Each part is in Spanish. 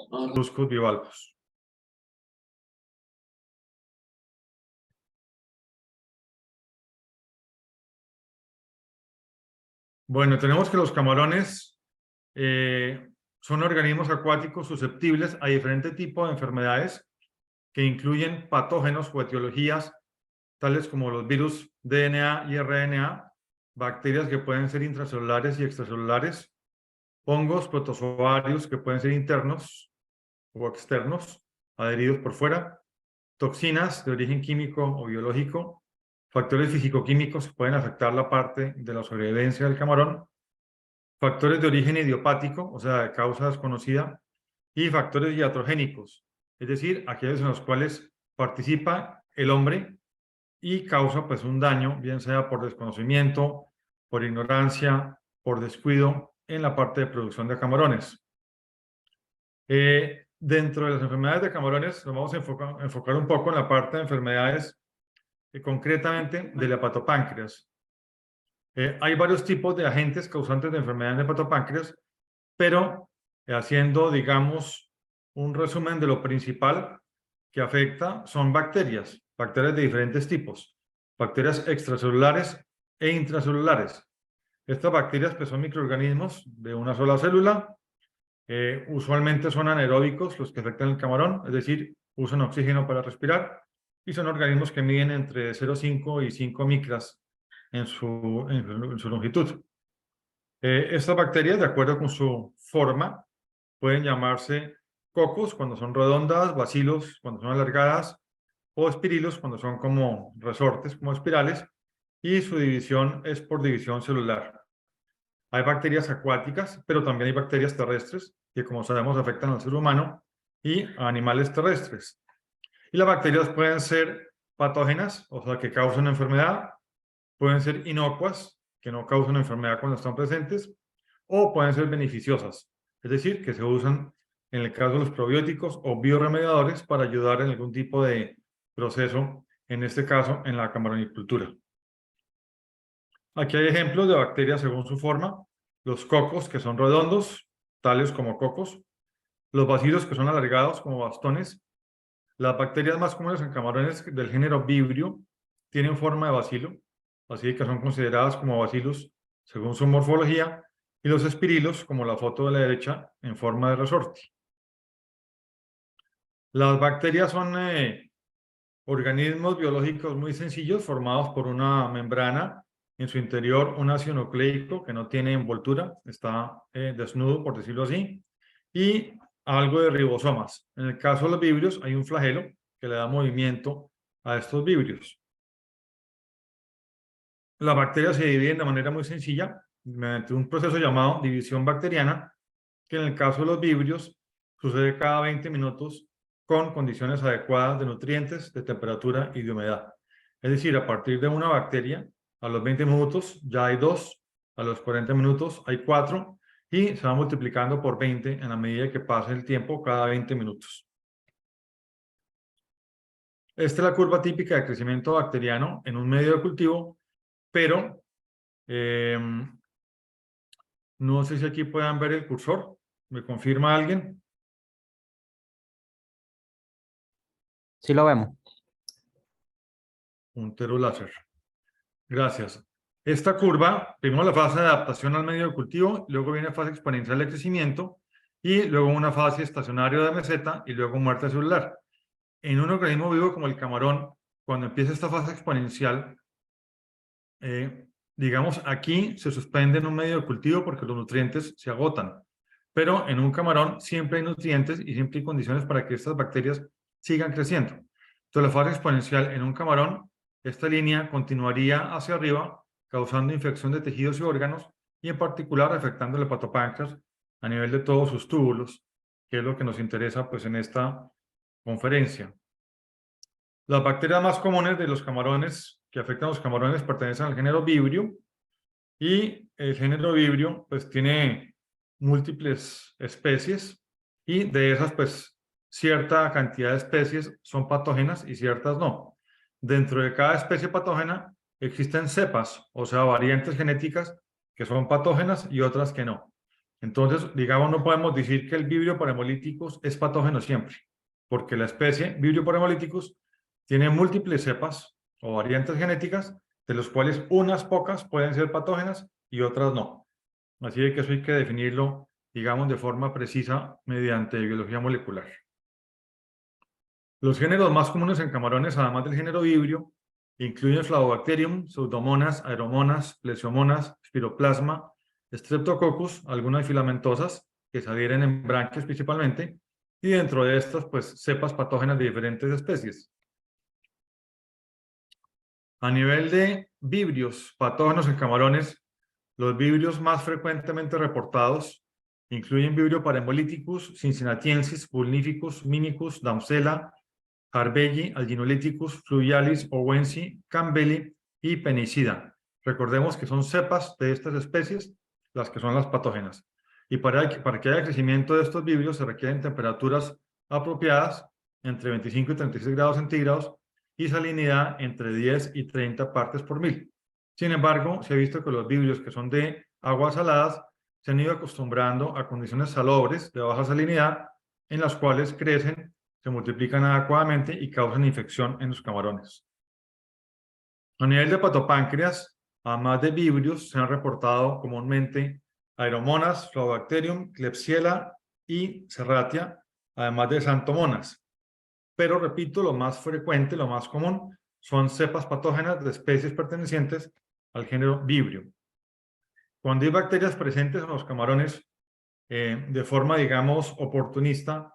moluscos bivalvos. Bueno, tenemos que los camarones son organismos acuáticos susceptibles a diferentes tipos de enfermedades que incluyen patógenos o etiologías tales como los virus DNA y RNA, bacterias que pueden ser intracelulares y extracelulares, hongos, protozoarios que pueden ser internos o externos, adheridos por fuera, toxinas de origen químico o biológico, factores físico-químicos que pueden afectar la parte de la sobrevivencia del camarón, factores de origen idiopático, o sea, de causa desconocida, y factores iatrogénicos, es decir, aquellos en los cuales participa el hombre y causa pues un daño, bien sea por desconocimiento, por ignorancia, por descuido en la parte de producción de camarones. Dentro de las enfermedades de camarones nos vamos a enfocar un poco en la parte de enfermedades concretamente del hepatopáncreas. Hay varios tipos de agentes causantes de enfermedades de hepatopáncreas, pero haciendo, digamos, un resumen de lo principal que afecta son bacterias de diferentes tipos, bacterias extracelulares e intracelulares. Estas bacterias pues, son microorganismos de una sola célula, usualmente son anaeróbicos los que afectan el camarón, es decir, usan oxígeno para respirar, y son organismos que miden entre 0,5 y 5 micras en su longitud. Estas bacterias, de acuerdo con su forma, pueden llamarse cocos cuando son redondas, bacilos cuando son alargadas, o espirilos cuando son como resortes, como espirales, y su división es por división celular. Hay bacterias acuáticas, pero también hay bacterias terrestres, que como sabemos afectan al ser humano y a animales terrestres. Y las bacterias pueden ser patógenas, o sea, que causan enfermedad, pueden ser inocuas, que no causan enfermedad cuando están presentes, o pueden ser beneficiosas, es decir, que se usan en el caso de los probióticos o bioremediadores para ayudar en algún tipo de proceso, en este caso en la camaronicultura. Aquí hay ejemplos de bacterias según su forma, los cocos que son redondos, tales como cocos, los bacilos que son alargados como bastones. Las bacterias más comunes en camarones del género Vibrio tienen forma de bacilo, así que son consideradas como bacilos según su morfología, y los espirilos, como la foto de la derecha, en forma de resorte. Las bacterias son organismos biológicos muy sencillos formados por una membrana, en su interior un ácido nucleico que no tiene envoltura, está desnudo, por decirlo así, y algo de ribosomas. En el caso de los vibrios hay un flagelo que le da movimiento a estos vibrios. Las bacterias se dividen de manera muy sencilla mediante un proceso llamado división bacteriana, que en el caso de los vibrios sucede cada 20 minutos con condiciones adecuadas de nutrientes, de temperatura y de humedad. Es decir, a partir de una bacteria, a los 20 minutos ya hay 2, a los 40 minutos hay 4, y se va multiplicando por 20 en la medida que pasa el tiempo cada 20 minutos. Esta es la curva típica de crecimiento bacteriano en un medio de cultivo, pero no sé si aquí puedan ver el cursor. ¿Me confirma alguien? Sí lo vemos. Puntero láser. Gracias. Esta curva, primero la fase de adaptación al medio de cultivo, luego viene fase exponencial de crecimiento, y luego una fase estacionaria de meseta, y luego muerte celular. En un organismo vivo como el camarón, cuando empieza esta fase exponencial, digamos, aquí se suspende en un medio de cultivo porque los nutrientes se agotan. Pero en un camarón siempre hay nutrientes y siempre hay condiciones para que estas bacterias sigan creciendo. Entonces, la fase exponencial en un camarón, esta línea continuaría hacia arriba, causando infección de tejidos y órganos, y en particular afectando el hepatopáncreas a nivel de todos sus túbulos, que es lo que nos interesa pues, en esta conferencia. Las bacterias más comunes de los camarones, que afectan a los camarones, pertenecen al género Vibrio, y el género Vibrio pues tiene múltiples especies, y de esas pues cierta cantidad de especies son patógenas y ciertas no. Dentro de cada especie patógena existen cepas, o sea, variantes genéticas que son patógenas y otras que no. Entonces, digamos, no podemos decir que el Vibrio parahemolíticus es patógeno siempre, porque la especie Vibrio parahemolíticus tiene múltiples cepas o variantes genéticas, de los cuales unas pocas pueden ser patógenas y otras no. Así que eso hay que definirlo, digamos, de forma precisa mediante biología molecular. Los géneros más comunes en camarones, además del género Vibrio, incluyen Flavobacterium, Pseudomonas, Aeromonas, Plesiomonas, Spiroplasma, Streptococcus, algunas filamentosas que se adhieren en branquias principalmente, y dentro de estas, pues, cepas patógenas de diferentes especies. A nivel de vibrios patógenos en camarones, los vibrios más frecuentemente reportados incluyen Vibrio parahemolíticus, Cincinnatiensis, Vulnificus, Mimicus, Damsela, Harbelli, Alginolyticus, Fluvialis, Owensi, Campbelli y Penicida. Recordemos que son cepas de estas especies las que son las patógenas. Y para que haya crecimiento de estos vibrios se requieren temperaturas apropiadas entre 25 y 36 grados centígrados y salinidad entre 10 y 30 partes por mil. Sin embargo, se ha visto que los vibrios que son de aguas saladas se han ido acostumbrando a condiciones salobres de baja salinidad en las cuales crecen, se multiplican adecuadamente y causan infección en los camarones. A nivel de patopáncreas, además de vibrios, se han reportado comúnmente Aeromonas, Flavobacterium, Klebsiella y Serratia, además de Xanthomonas. Pero repito, lo más frecuente, lo más común, son cepas patógenas de especies pertenecientes al género Vibrio. Cuando hay bacterias presentes en los camarones de forma, digamos, oportunista,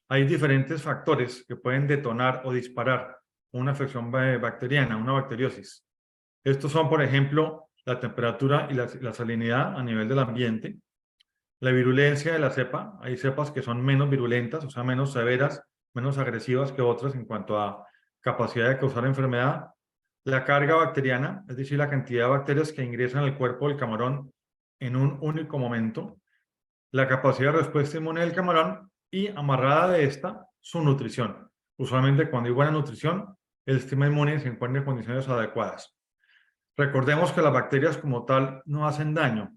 hay diferentes factores que pueden detonar o disparar una infección bacteriana, una bacteriosis. Estos son, por ejemplo, la temperatura y la salinidad a nivel del ambiente, la virulencia de la cepa. Hay cepas que son menos virulentas, o sea, menos severas, menos agresivas que otras en cuanto a capacidad de causar enfermedad. La carga bacteriana, es decir, la cantidad de bacterias que ingresan al cuerpo del camarón en un único momento. La capacidad de respuesta inmune del camarón y, amarrada de esta, su nutrición. Usualmente, cuando hay buena nutrición, el sistema inmune se encuentra en condiciones adecuadas. Recordemos que las bacterias como tal no hacen daño.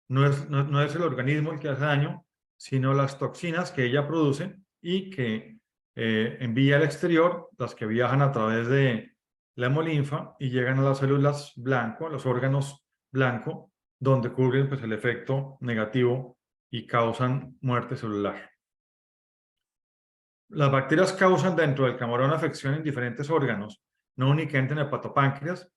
No es el organismo el que hace daño, sino las toxinas que ella produce y que envía al exterior, las que viajan a través de la hemolinfa y llegan a las células blanco, a los órganos blanco, donde cubren, pues, el efecto negativo y causan muerte celular. Las bacterias causan dentro del camarón afección en diferentes órganos, no únicamente en el hepatopáncreas,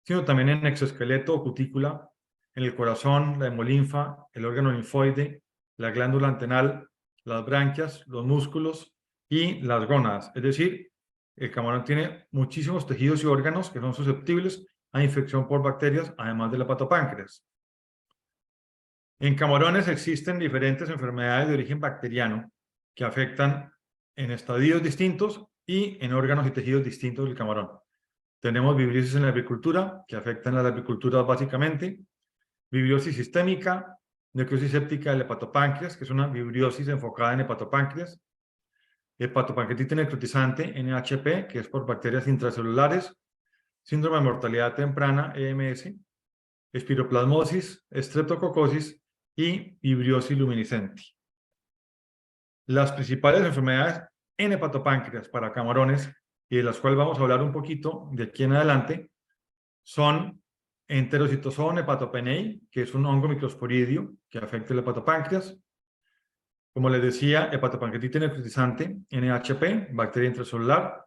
sino también en exoesqueleto o cutícula, en el corazón, la hemolinfa, el órgano linfoide, la glándula antennal, las branquias, los músculos y las gónadas. Es decir, el camarón tiene muchísimos tejidos y órganos que son susceptibles a infección por bacterias, además del hepatopáncreas. En camarones existen diferentes enfermedades de origen bacteriano que afectan en estadios distintos y en órganos y tejidos distintos del camarón. Tenemos vibriosis en la avicultura, que afectan a la avicultura básicamente, vibriosis sistémica, necrosis séptica del hepatopáncreas, que es una vibriosis enfocada en hepatopáncreas, hepatopancreatitis necrotizante, NHP, que es por bacterias intracelulares, síndrome de mortalidad temprana, EMS, espiroplasmosis, estreptococosis y vibriosis luminiscente. Las principales enfermedades en hepatopáncreas para camarones, y de las cuales vamos a hablar un poquito de aquí en adelante, son Enterocitozoon hepatopenei, que es un hongo microsporidio que afecta el hepatopáncreas. Como les decía, hepatopancreatitis necrotizante, NHP, bacteria intracelular.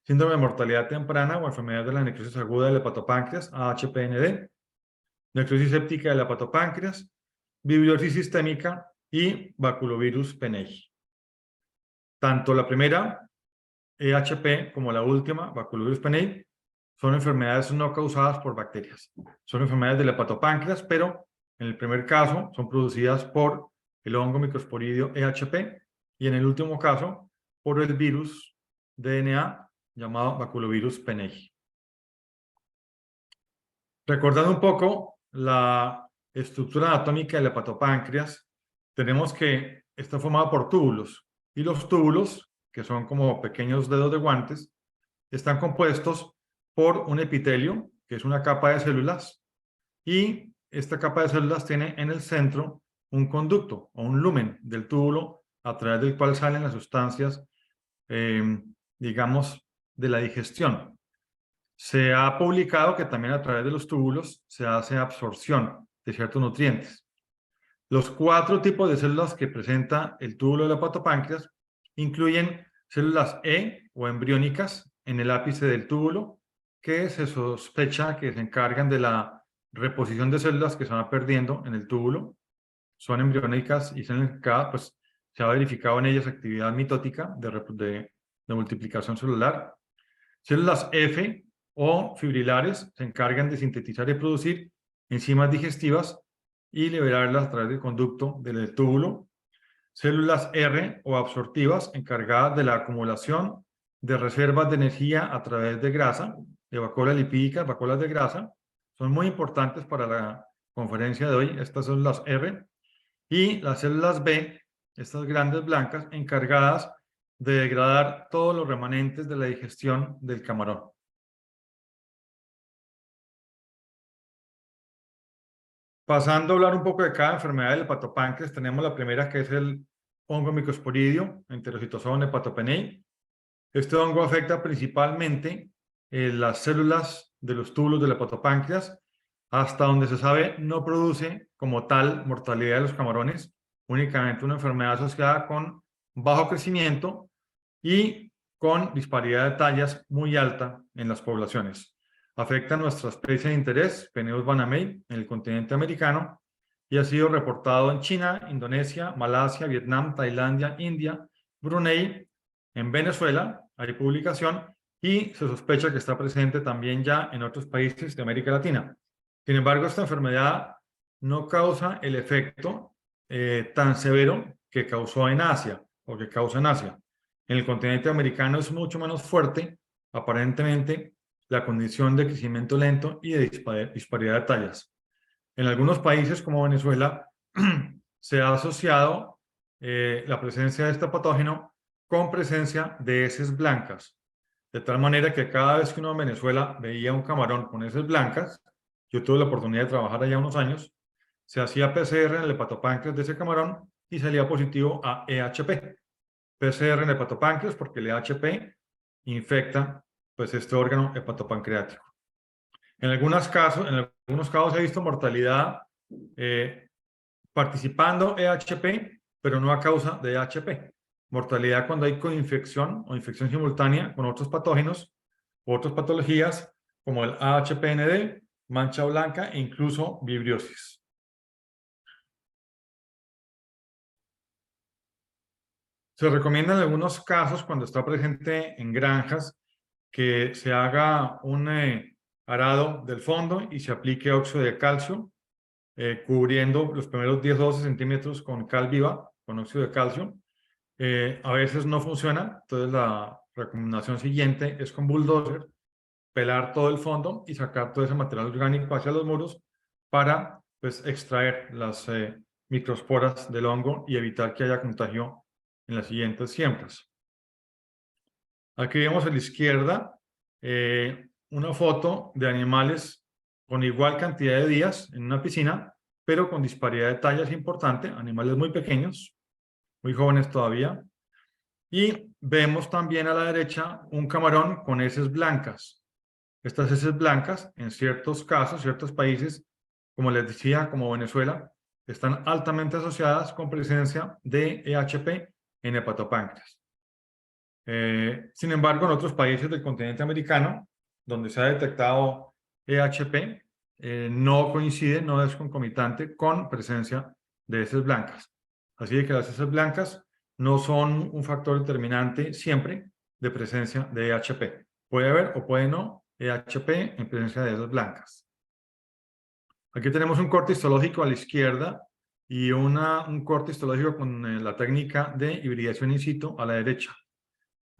Síndrome de mortalidad temprana o enfermedad de la necrosis aguda del hepatopáncreas, AHPND. Necrosis séptica del hepatopáncreas, vibriosis sistémica y baculovirus penei. Tanto la primera, EHP, como la última, baculovirus penei, son enfermedades no causadas por bacterias. Son enfermedades del hepatopáncreas, pero en el primer caso son producidas por el hongo microsporidio EHP y en el último caso por el virus DNA llamado baculovirus penei. Recordando un poco la estructura anatómica del hepatopáncreas, tenemos que está formado por túbulos y los túbulos, que son como pequeños dedos de guantes, están compuestos por un epitelio, que es una capa de células, y esta capa de células tiene en el centro un conducto o un lumen del túbulo a través del cual salen las sustancias, digamos, de la digestión. Se ha publicado que también a través de los túbulos se hace absorción de ciertos nutrientes. Los 4 tipos de células que presenta el túbulo del hepatopáncreas incluyen células E o embriónicas en el ápice del túbulo, que se sospecha que se encargan de la reposición de células que se van perdiendo en el túbulo. Son embriónicas y pues, se ha verificado en ellas actividad mitótica de multiplicación celular. Células F o fibrilares se encargan de sintetizar y producir enzimas digestivas y liberarlas a través del conducto del túbulo. Células R o absortivas encargadas de la acumulación de reservas de energía a través de grasa, de vacuolas lipídicas, vacuolas de grasa. Son muy importantes para la conferencia de hoy, estas células R. Y las células B, estas grandes blancas, encargadas de degradar todos los remanentes de la digestión del camarón. Pasando a hablar un poco de cada enfermedad del hepatopáncreas, tenemos la primera, que es el hongo micosporidio, Enterocitoson hepatopenei. Este hongo afecta principalmente las células de los túbulos del hepatopáncreas. Hasta donde se sabe, no produce como tal mortalidad de los camarones, únicamente una enfermedad asociada con bajo crecimiento y con disparidad de tallas muy alta en las poblaciones. Afecta a nuestra especie de interés, Peneus banamei, en el continente americano, y ha sido reportado en China, Indonesia, Malasia, Vietnam, Tailandia, India, Brunei, en Venezuela, hay publicación, y se sospecha que está presente también ya en otros países de América Latina. Sin embargo, esta enfermedad no causa el efecto tan severo que causó en Asia, o que causa en Asia. En el continente americano es mucho menos fuerte, aparentemente, la condición de crecimiento lento y de disparidad de tallas. En algunos países como Venezuela se ha asociado la presencia de este patógeno con presencia de heces blancas, de tal manera que cada vez que uno en Venezuela veía un camarón con heces blancas, yo tuve la oportunidad de trabajar allá unos años, se hacía PCR en el hepatopáncreas de ese camarón y salía positivo a EHP. PCR en hepatopáncreas porque el EHP infecta pues este órgano hepatopancreático. En algunos casos he visto mortalidad participando EHP, pero no a causa de EHP. Mortalidad cuando hay coinfección o infección simultánea con otros patógenos u otras patologías como el AHPND, mancha blanca e incluso vibriosis. Se recomienda en algunos casos, cuando está presente en granjas, que se haga un arado del fondo y se aplique óxido de calcio, cubriendo los primeros 10 o 12 centímetros con cal viva, con óxido de calcio. A veces no funciona, entonces la recomendación siguiente es con bulldozer, pelar todo el fondo y sacar todo ese material orgánico hacia los muros para pues, extraer las microsporas del hongo y evitar que haya contagio en las siguientes siembras. Aquí vemos a la izquierda una foto de animales con igual cantidad de días en una piscina, pero con disparidad de tallas importante, animales muy pequeños, muy jóvenes todavía. Y vemos también a la derecha un camarón con heces blancas. Estas heces blancas, en ciertos casos, ciertos países, como les decía, como Venezuela, están altamente asociadas con presencia de EHP en hepatopáncreas. Sin embargo, en otros países del continente americano, donde se ha detectado EHP, no coincide, no es concomitante con presencia de heces blancas. Así que las heces blancas no son un factor determinante siempre de presencia de EHP. Puede haber o puede no EHP en presencia de heces blancas. Aquí tenemos un corte histológico a la izquierda y un corte histológico con la técnica de hibridación in situ a la derecha.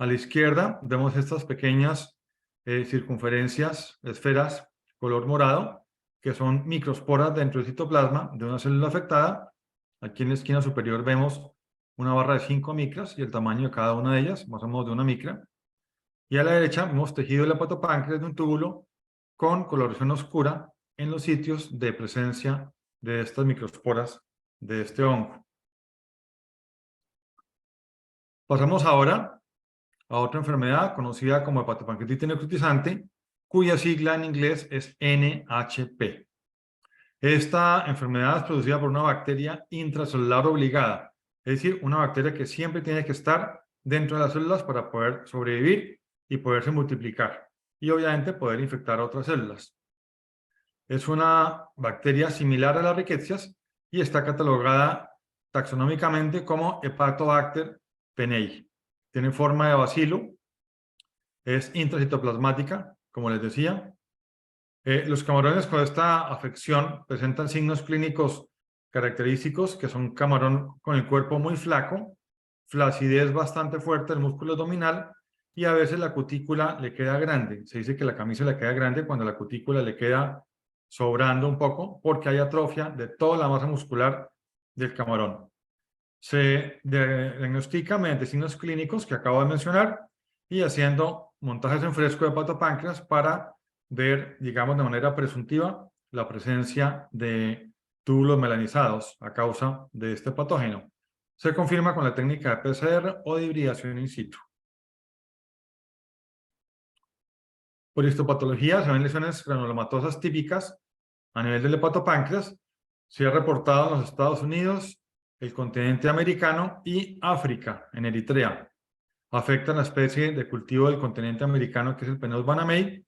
A la izquierda vemos estas pequeñas circunferencias, esferas, color morado, que son microsporas dentro del citoplasma de una célula afectada. Aquí en la esquina superior vemos una barra de 5 micras y el tamaño de cada una de ellas, más o menos de 1 micra. Y a la derecha vemos tejido del hepatopáncreas de un túbulo con coloración oscura en los sitios de presencia de estas microsporas de este hongo. Pasamos ahora a otra enfermedad conocida como hepatopancreatitis necrotizante, cuya sigla en inglés es NHP. Esta enfermedad es producida por una bacteria intracelular obligada, es decir, una bacteria que siempre tiene que estar dentro de las células para poder sobrevivir y poderse multiplicar, y obviamente poder infectar a otras células. Es una bacteria similar a las rickettsias y está catalogada taxonómicamente como Hepatobacter pennei. Tiene forma de bacilo, es intracitoplasmática, como les decía. Los camarones con esta afección presentan signos clínicos característicos, que son camarón con el cuerpo muy flaco, flacidez bastante fuerte del músculo abdominal, y a veces la cutícula le queda grande. Se dice que la camisa le queda grande cuando la cutícula le queda sobrando un poco, porque hay atrofia de toda la masa muscular del camarón. Se diagnostica mediante signos clínicos que acabo de mencionar y haciendo montajes en fresco de hepatopáncreas para ver, digamos, de manera presuntiva la presencia de túbulos melanizados a causa de este patógeno. Se confirma con la técnica de PCR o de hibridación in situ. Por histopatología se ven lesiones granulomatosas típicas a nivel del hepatopáncreas. Se ha reportado en los Estados Unidos, el continente americano y África, en Eritrea. Afecta a la especie de cultivo del continente americano, que es el Penaeus banamei,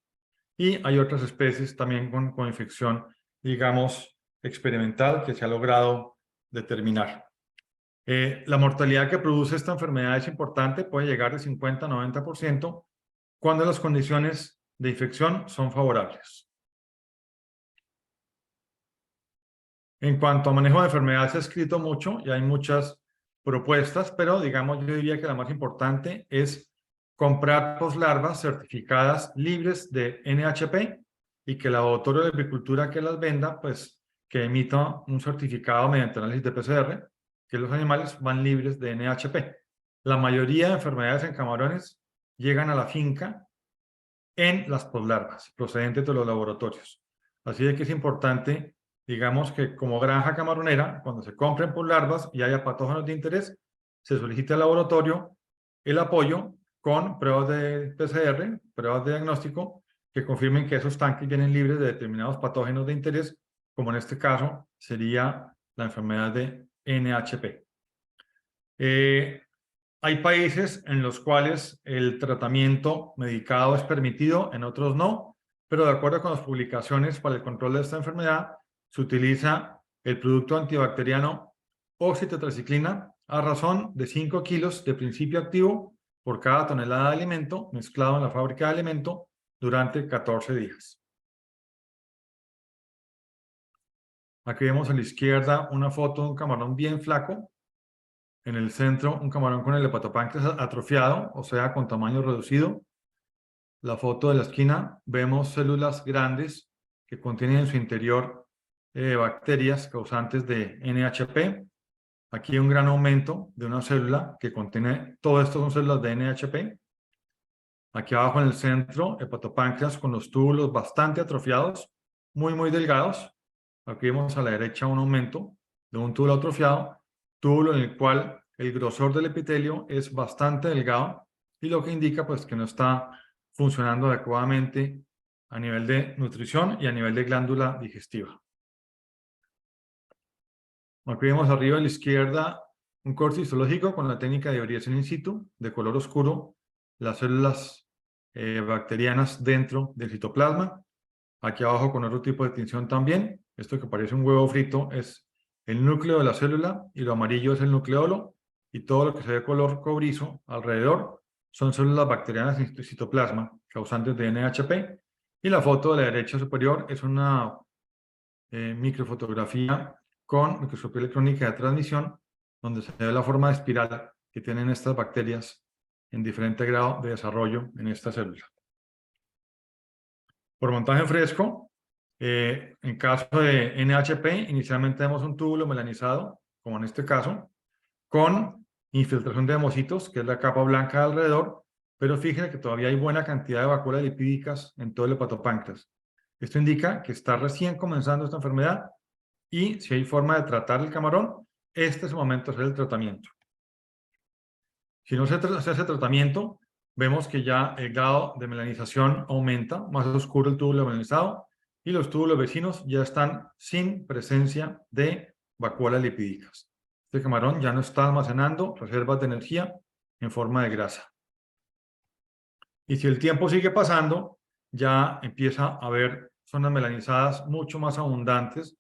y hay otras especies también con infección, digamos, experimental que se ha logrado determinar. La mortalidad que produce esta enfermedad es importante, puede llegar de 50 a 90% cuando las condiciones de infección son favorables. En cuanto a manejo de enfermedades, se ha escrito mucho y hay muchas propuestas, pero digamos, yo diría que la más importante es comprar poslarvas certificadas libres de NHP y que el laboratorio de agricultura que las venda, pues que emita un certificado mediante análisis de PCR, que los animales van libres de NHP. La mayoría de enfermedades en camarones llegan a la finca en las poslarvas procedentes de los laboratorios. Así de que es importante, digamos, que como granja camaronera, cuando se compren poslarvas y haya patógenos de interés, se solicite al laboratorio el apoyo con pruebas de PCR, pruebas de diagnóstico, que confirmen que esos tanques vienen libres de determinados patógenos de interés, como en este caso sería la enfermedad de NHP. Hay países en los cuales el tratamiento medicado es permitido, en otros no, pero de acuerdo con las publicaciones para el control de esta enfermedad, se utiliza el producto antibacteriano oxitetraciclina a razón de 5 kilos de principio activo por cada tonelada de alimento mezclado en la fábrica de alimento durante 14 días. Aquí vemos a la izquierda una foto de un camarón bien flaco. En el centro, un camarón con el hepatopáncreas atrofiado, o sea, con tamaño reducido. La foto de la esquina, vemos células grandes que contienen en su interior bacterias causantes de NHP. Aquí hay un gran aumento de una célula que contiene, todo esto son células de NHP. Aquí abajo en el centro, hepatopáncreas con los túbulos bastante atrofiados, muy delgados. Aquí vemos a la derecha un aumento de un túbulo atrofiado, túbulo en el cual el grosor del epitelio es bastante delgado y lo que indica pues que no está funcionando adecuadamente a nivel de nutrición y a nivel de glándula digestiva. Aquí vemos arriba a la izquierda un corte histológico con la técnica de hibridación in situ, de color oscuro, las células bacterianas dentro del citoplasma. Aquí abajo con otro tipo de tinción también. Esto que parece un huevo frito es el núcleo de la célula y lo amarillo es el nucleolo, y todo lo que se ve color cobrizo alrededor son células bacterianas en citoplasma causantes de NHP. Y la foto de la derecha superior es una microfotografía con microscopía electrónica de transmisión, donde se ve la forma de espiral que tienen estas bacterias en diferente grado de desarrollo en esta célula. Por montaje fresco, en caso de NHP, inicialmente tenemos un túbulo melanizado, como en este caso, con infiltración de hemocitos, que es la capa blanca de alrededor, pero fíjense que todavía hay buena cantidad de vacuolas lipídicas en todo el hepatopáncreas. Esto indica que está recién comenzando esta enfermedad y si hay forma de tratar el camarón, este es el momento de hacer el tratamiento. Si no se hace tratamiento, vemos que ya el grado de melanización aumenta, más oscuro el túbulo melanizado, y los túbulos vecinos ya están sin presencia de vacuolas lipídicas. Este camarón ya no está almacenando reservas de energía en forma de grasa. Y si el tiempo sigue pasando, ya empieza a haber zonas melanizadas mucho más abundantes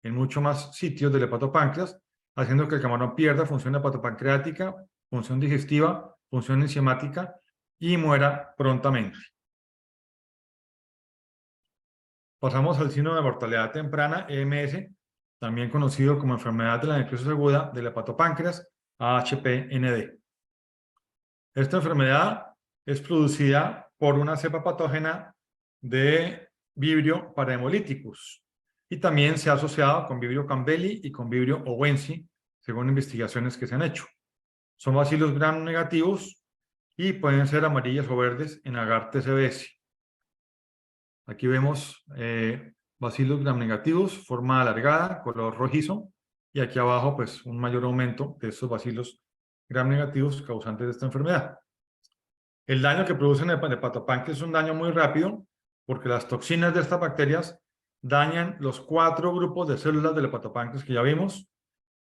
en mucho más sitios del hepatopáncreas, haciendo que el camarón pierda función hepatopancreática, función digestiva, función enzimática y muera prontamente. Pasamos al síndrome de mortalidad temprana, EMS, también conocido como enfermedad de la necrosis aguda del hepatopáncreas, AHPND. Esta enfermedad es producida por una cepa patógena de Vibrio parahemolyticus y también se ha asociado con Vibrio campbelli y con Vibrio owensi, según investigaciones que se han hecho. Son bacilos gram negativos y pueden ser amarillas o verdes en agar TCBS. Aquí vemos bacilos gram negativos, forma alargada, color rojizo, y aquí abajo pues un mayor aumento de estos bacilos gram negativos causantes de esta enfermedad. El daño que producen el hepatopáncreas es un daño muy rápido porque las toxinas de estas bacterias dañan los 4 grupos de células del hepatopáncreas que ya vimos,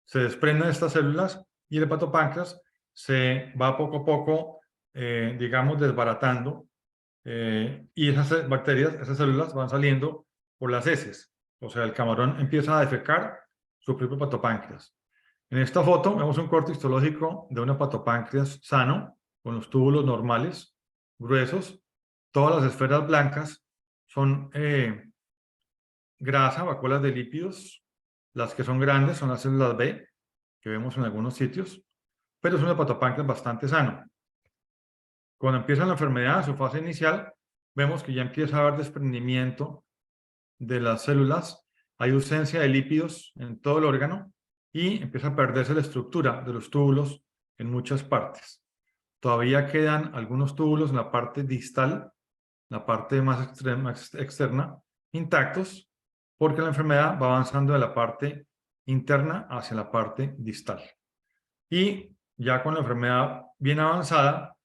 se desprenden estas células y el hepatopáncreas se va poco a poco, digamos, desbaratando y esas bacterias, esas células van saliendo por las heces. O sea, el camarón empieza a defecar su propio hepatopáncreas. En esta foto vemos un corte histológico de un hepatopáncreas sano, con los túbulos normales, gruesos. Todas las esferas blancas son grasa, vacuolas de lípidos. Las que son grandes son las células B, que vemos en algunos sitios, pero es un hepatopáncreas bastante sano. Cuando empieza la enfermedad, en su fase inicial, vemos que ya empieza a haber desprendimiento de las células, hay ausencia de lípidos en todo el órgano y empieza a perderse la estructura de los túbulos en muchas partes. Todavía quedan algunos túbulos en la parte distal, la parte más externa, intactos, porque la enfermedad va avanzando de la parte interna hacia la parte distal. Y ya con la enfermedad bien avanzada,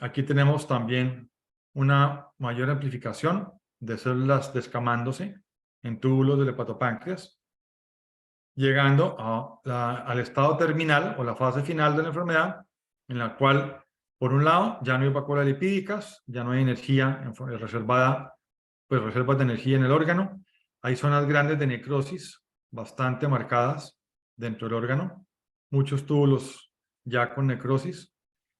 aquí tenemos también una mayor amplificación de células descamándose en túbulos del hepatopáncreas, llegando al estado terminal o la fase final de la enfermedad, en la cual, por un lado, ya no hay vacuolas lipídicas, ya no hay energía reservada, pues reservas de energía en el órgano, hay zonas grandes de necrosis, bastante marcadas dentro del órgano, muchos túbulos ya con necrosis,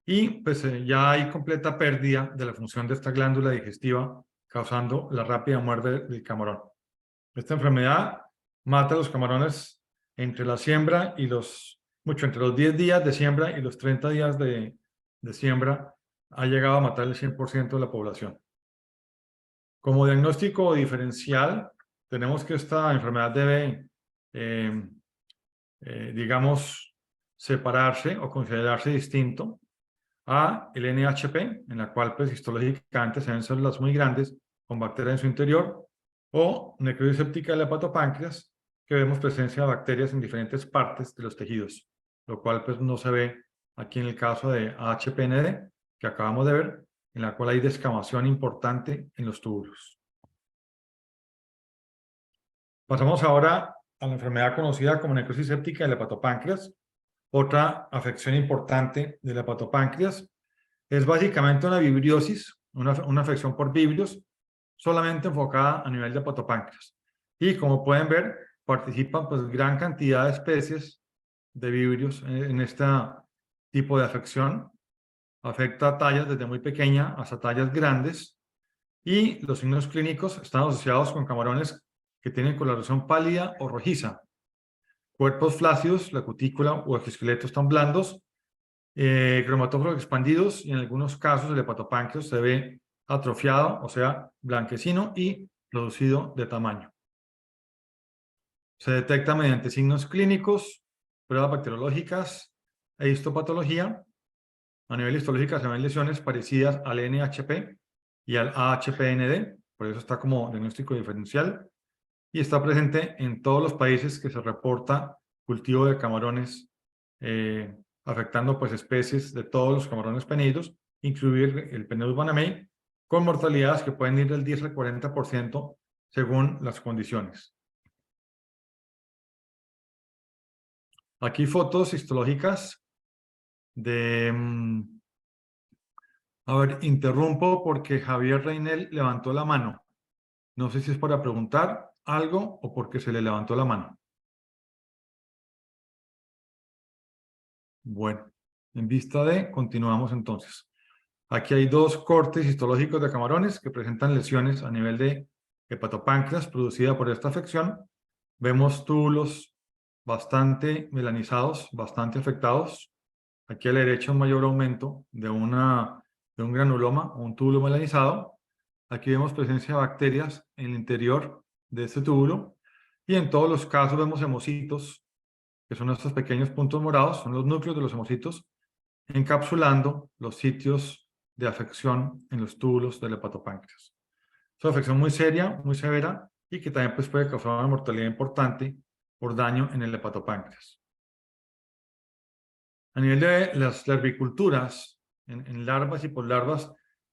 y pues ya hay completa pérdida de la función de esta glándula digestiva, causando la rápida muerte del camarón. Esta enfermedad mata a los camarones entre la siembra y entre los 10 días de siembra y los 30 días de siembra, ha llegado a matar el 100% de la población. Como diagnóstico diferencial, tenemos que esta enfermedad debe, digamos, separarse o considerarse distinto a el NHP, en la cual pues histológicamente se ven células muy grandes con bacterias en su interior, o necrosis séptica del hepatopáncreas, que vemos presencia de bacterias en diferentes partes de los tejidos, lo cual pues no se ve aquí en el caso de AHPND, que acabamos de ver, en la cual hay descamación importante en los túbulos. Pasamos ahora a la enfermedad conocida como necrosis séptica del hepatopáncreas, otra afección importante del hepatopáncreas. Es básicamente una vibriosis, una afección por vibrios, solamente enfocada a nivel de hepatopáncreas. Y como pueden ver, participan pues gran cantidad de especies de vibrios en este tipo de afección. Afecta a tallas desde muy pequeña hasta tallas grandes. Y los signos clínicos están asociados con camarones que tienen coloración pálida o rojiza. Cuerpos flácidos, la cutícula o exoesqueletos están blandos, cromatóforos expandidos, y en algunos casos el hepatopáncreas se ve atrofiado, o sea, blanquecino y reducido de tamaño. Se detecta mediante signos clínicos, pruebas bacteriológicas e histopatología. A nivel histológico se ven lesiones parecidas al NHP y al AHPND, por eso está como diagnóstico diferencial, y está presente en todos los países que se reporta cultivo de camarones, afectando pues especies de todos los camarones peneidos, incluir el Peneus banamey, con mortalidades que pueden ir del 10 al 40% según las condiciones. Aquí fotos histológicas de... a ver, interrumpo porque Javier Reinel levantó la mano. No sé si es para preguntar algo o porque se le levantó la mano. Bueno, en vista de, continuamos entonces. Aquí hay dos cortes histológicos de camarones que presentan lesiones a nivel de hepatopáncreas producida por esta afección. Vemos túbulos bastante melanizados, bastante afectados. Aquí a la derecha un mayor aumento de un granuloma o un túbulo melanizado. Aquí vemos presencia de bacterias en el interior de este túbulo. Y en todos los casos vemos hemocitos, que son estos pequeños puntos morados, son los núcleos de los hemocitos, encapsulando los sitios de afección en los túbulos del hepatopáncreas. Es una afección muy seria, muy severa, y que también pues, puede causar una mortalidad importante por daño en el hepatopáncreas. A nivel de las larviculturas, en larvas y poslarvas,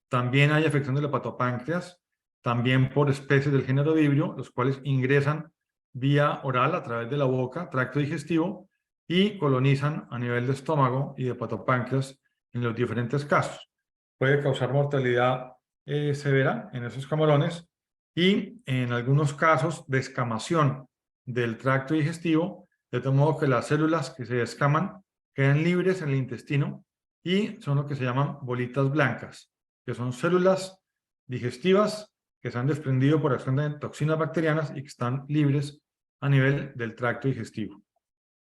también hay afección del hepatopáncreas, también por especies del género Vibrio, los cuales ingresan vía oral a través de la boca, tracto digestivo, y colonizan a nivel de estómago y de hepatopáncreas en los diferentes casos. Puede causar mortalidad severa en esos camarones y en algunos casos descamación del tracto digestivo, de tal modo que las células que se descaman quedan libres en el intestino y son lo que se llaman bolitas blancas, que son células digestivas que se han desprendido por acción de toxinas bacterianas y que están libres a nivel del tracto digestivo.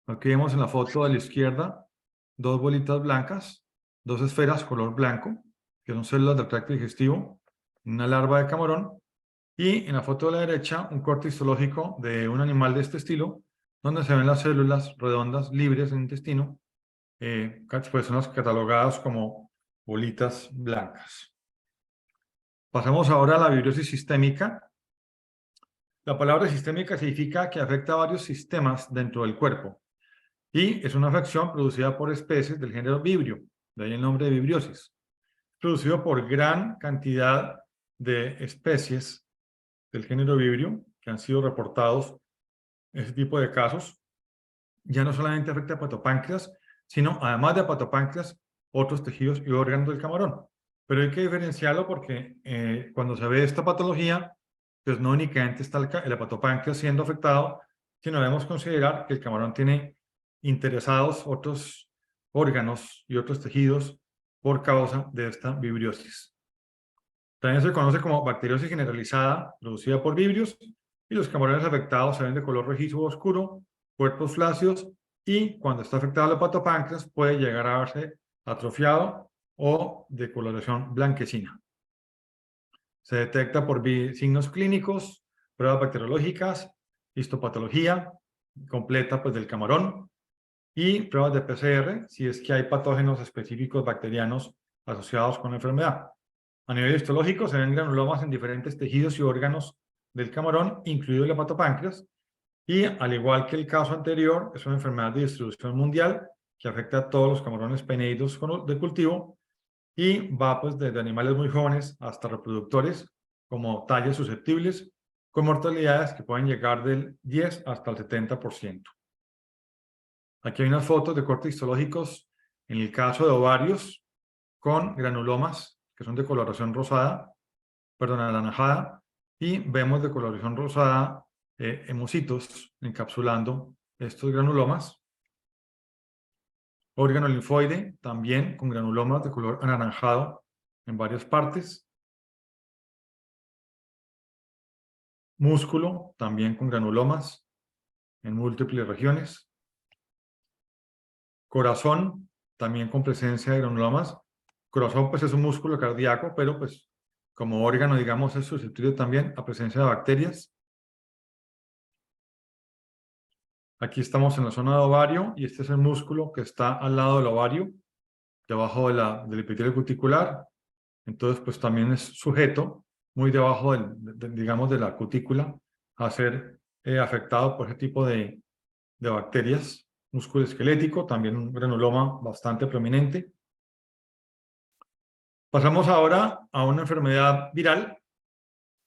Aquí vemos en la foto de la izquierda dos bolitas blancas, dos esferas color blanco, que son células del tracto digestivo, una larva de camarón, y en la foto de la derecha un corte histológico de un animal de este estilo, donde se ven las células redondas libres en el intestino, pues son las catalogadas como bolitas blancas. Pasamos ahora a la virosis sistémica. La palabra sistémica significa que afecta a varios sistemas dentro del cuerpo y es una afección producida por especies del género Vibrio, de ahí el nombre de vibriosis, producido por gran cantidad de especies del género Vibrio que han sido reportados ese tipo de casos. Ya no solamente afecta a hepatopáncreas, sino además de hepatopáncreas, otros tejidos y órganos del camarón. Pero hay que diferenciarlo porque cuando se ve esta patología, pues no únicamente está el hepatopáncreas siendo afectado, sino debemos considerar que el camarón tiene interesados otros órganos y otros tejidos por causa de esta vibriosis. También se conoce como bacteriosis generalizada, producida por vibrios, y los camarones afectados se ven de color rojizo oscuro, cuerpos flácidos, y cuando está afectado el hepatopáncreas puede llegar a verse atrofiado o de coloración blanquecina. Se detecta por signos clínicos, pruebas bacteriológicas, histopatología completa pues, del camarón y pruebas de PCR si es que hay patógenos específicos bacterianos asociados con la enfermedad. A nivel histológico se ven granulomas en diferentes tejidos y órganos del camarón, incluido el hepatopáncreas, y al igual que el caso anterior, es una enfermedad de distribución mundial que afecta a todos los camarones peneidos de cultivo y va pues desde animales muy jóvenes hasta reproductores como tallas susceptibles con mortalidades que pueden llegar del 10 hasta el 70%. Aquí hay unas fotos de cortes histológicos en el caso de ovarios con granulomas que son de coloración rosada, perdón, anaranjada, y vemos de coloración rosada hemocitos encapsulando estos granulomas. Órgano linfoide también con granulomas de color anaranjado en varias partes. Músculo también con granulomas en múltiples regiones. Corazón también con presencia de granulomas. Corazón pues es un músculo cardíaco, pero pues como órgano digamos es susceptible también a presencia de bacterias. Aquí estamos en la zona de ovario y este es el músculo que está al lado del ovario, debajo del epitelio cuticular. Entonces, pues también es sujeto muy debajo digamos, de la cutícula a ser afectado por ese tipo de de bacterias musculoesquelético, también un granuloma bastante prominente. Pasamos ahora a una enfermedad viral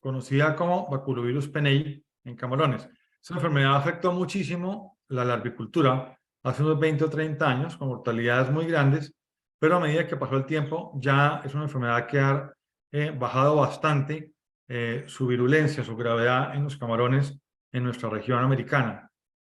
conocida como baculovirus pennei en camarones. Esta enfermedad afectó muchísimo la larvicultura hace unos 20 o 30 años, con mortalidades muy grandes, pero a medida que pasó el tiempo ya es una enfermedad que ha bajado bastante su virulencia, su gravedad en los camarones en nuestra región americana.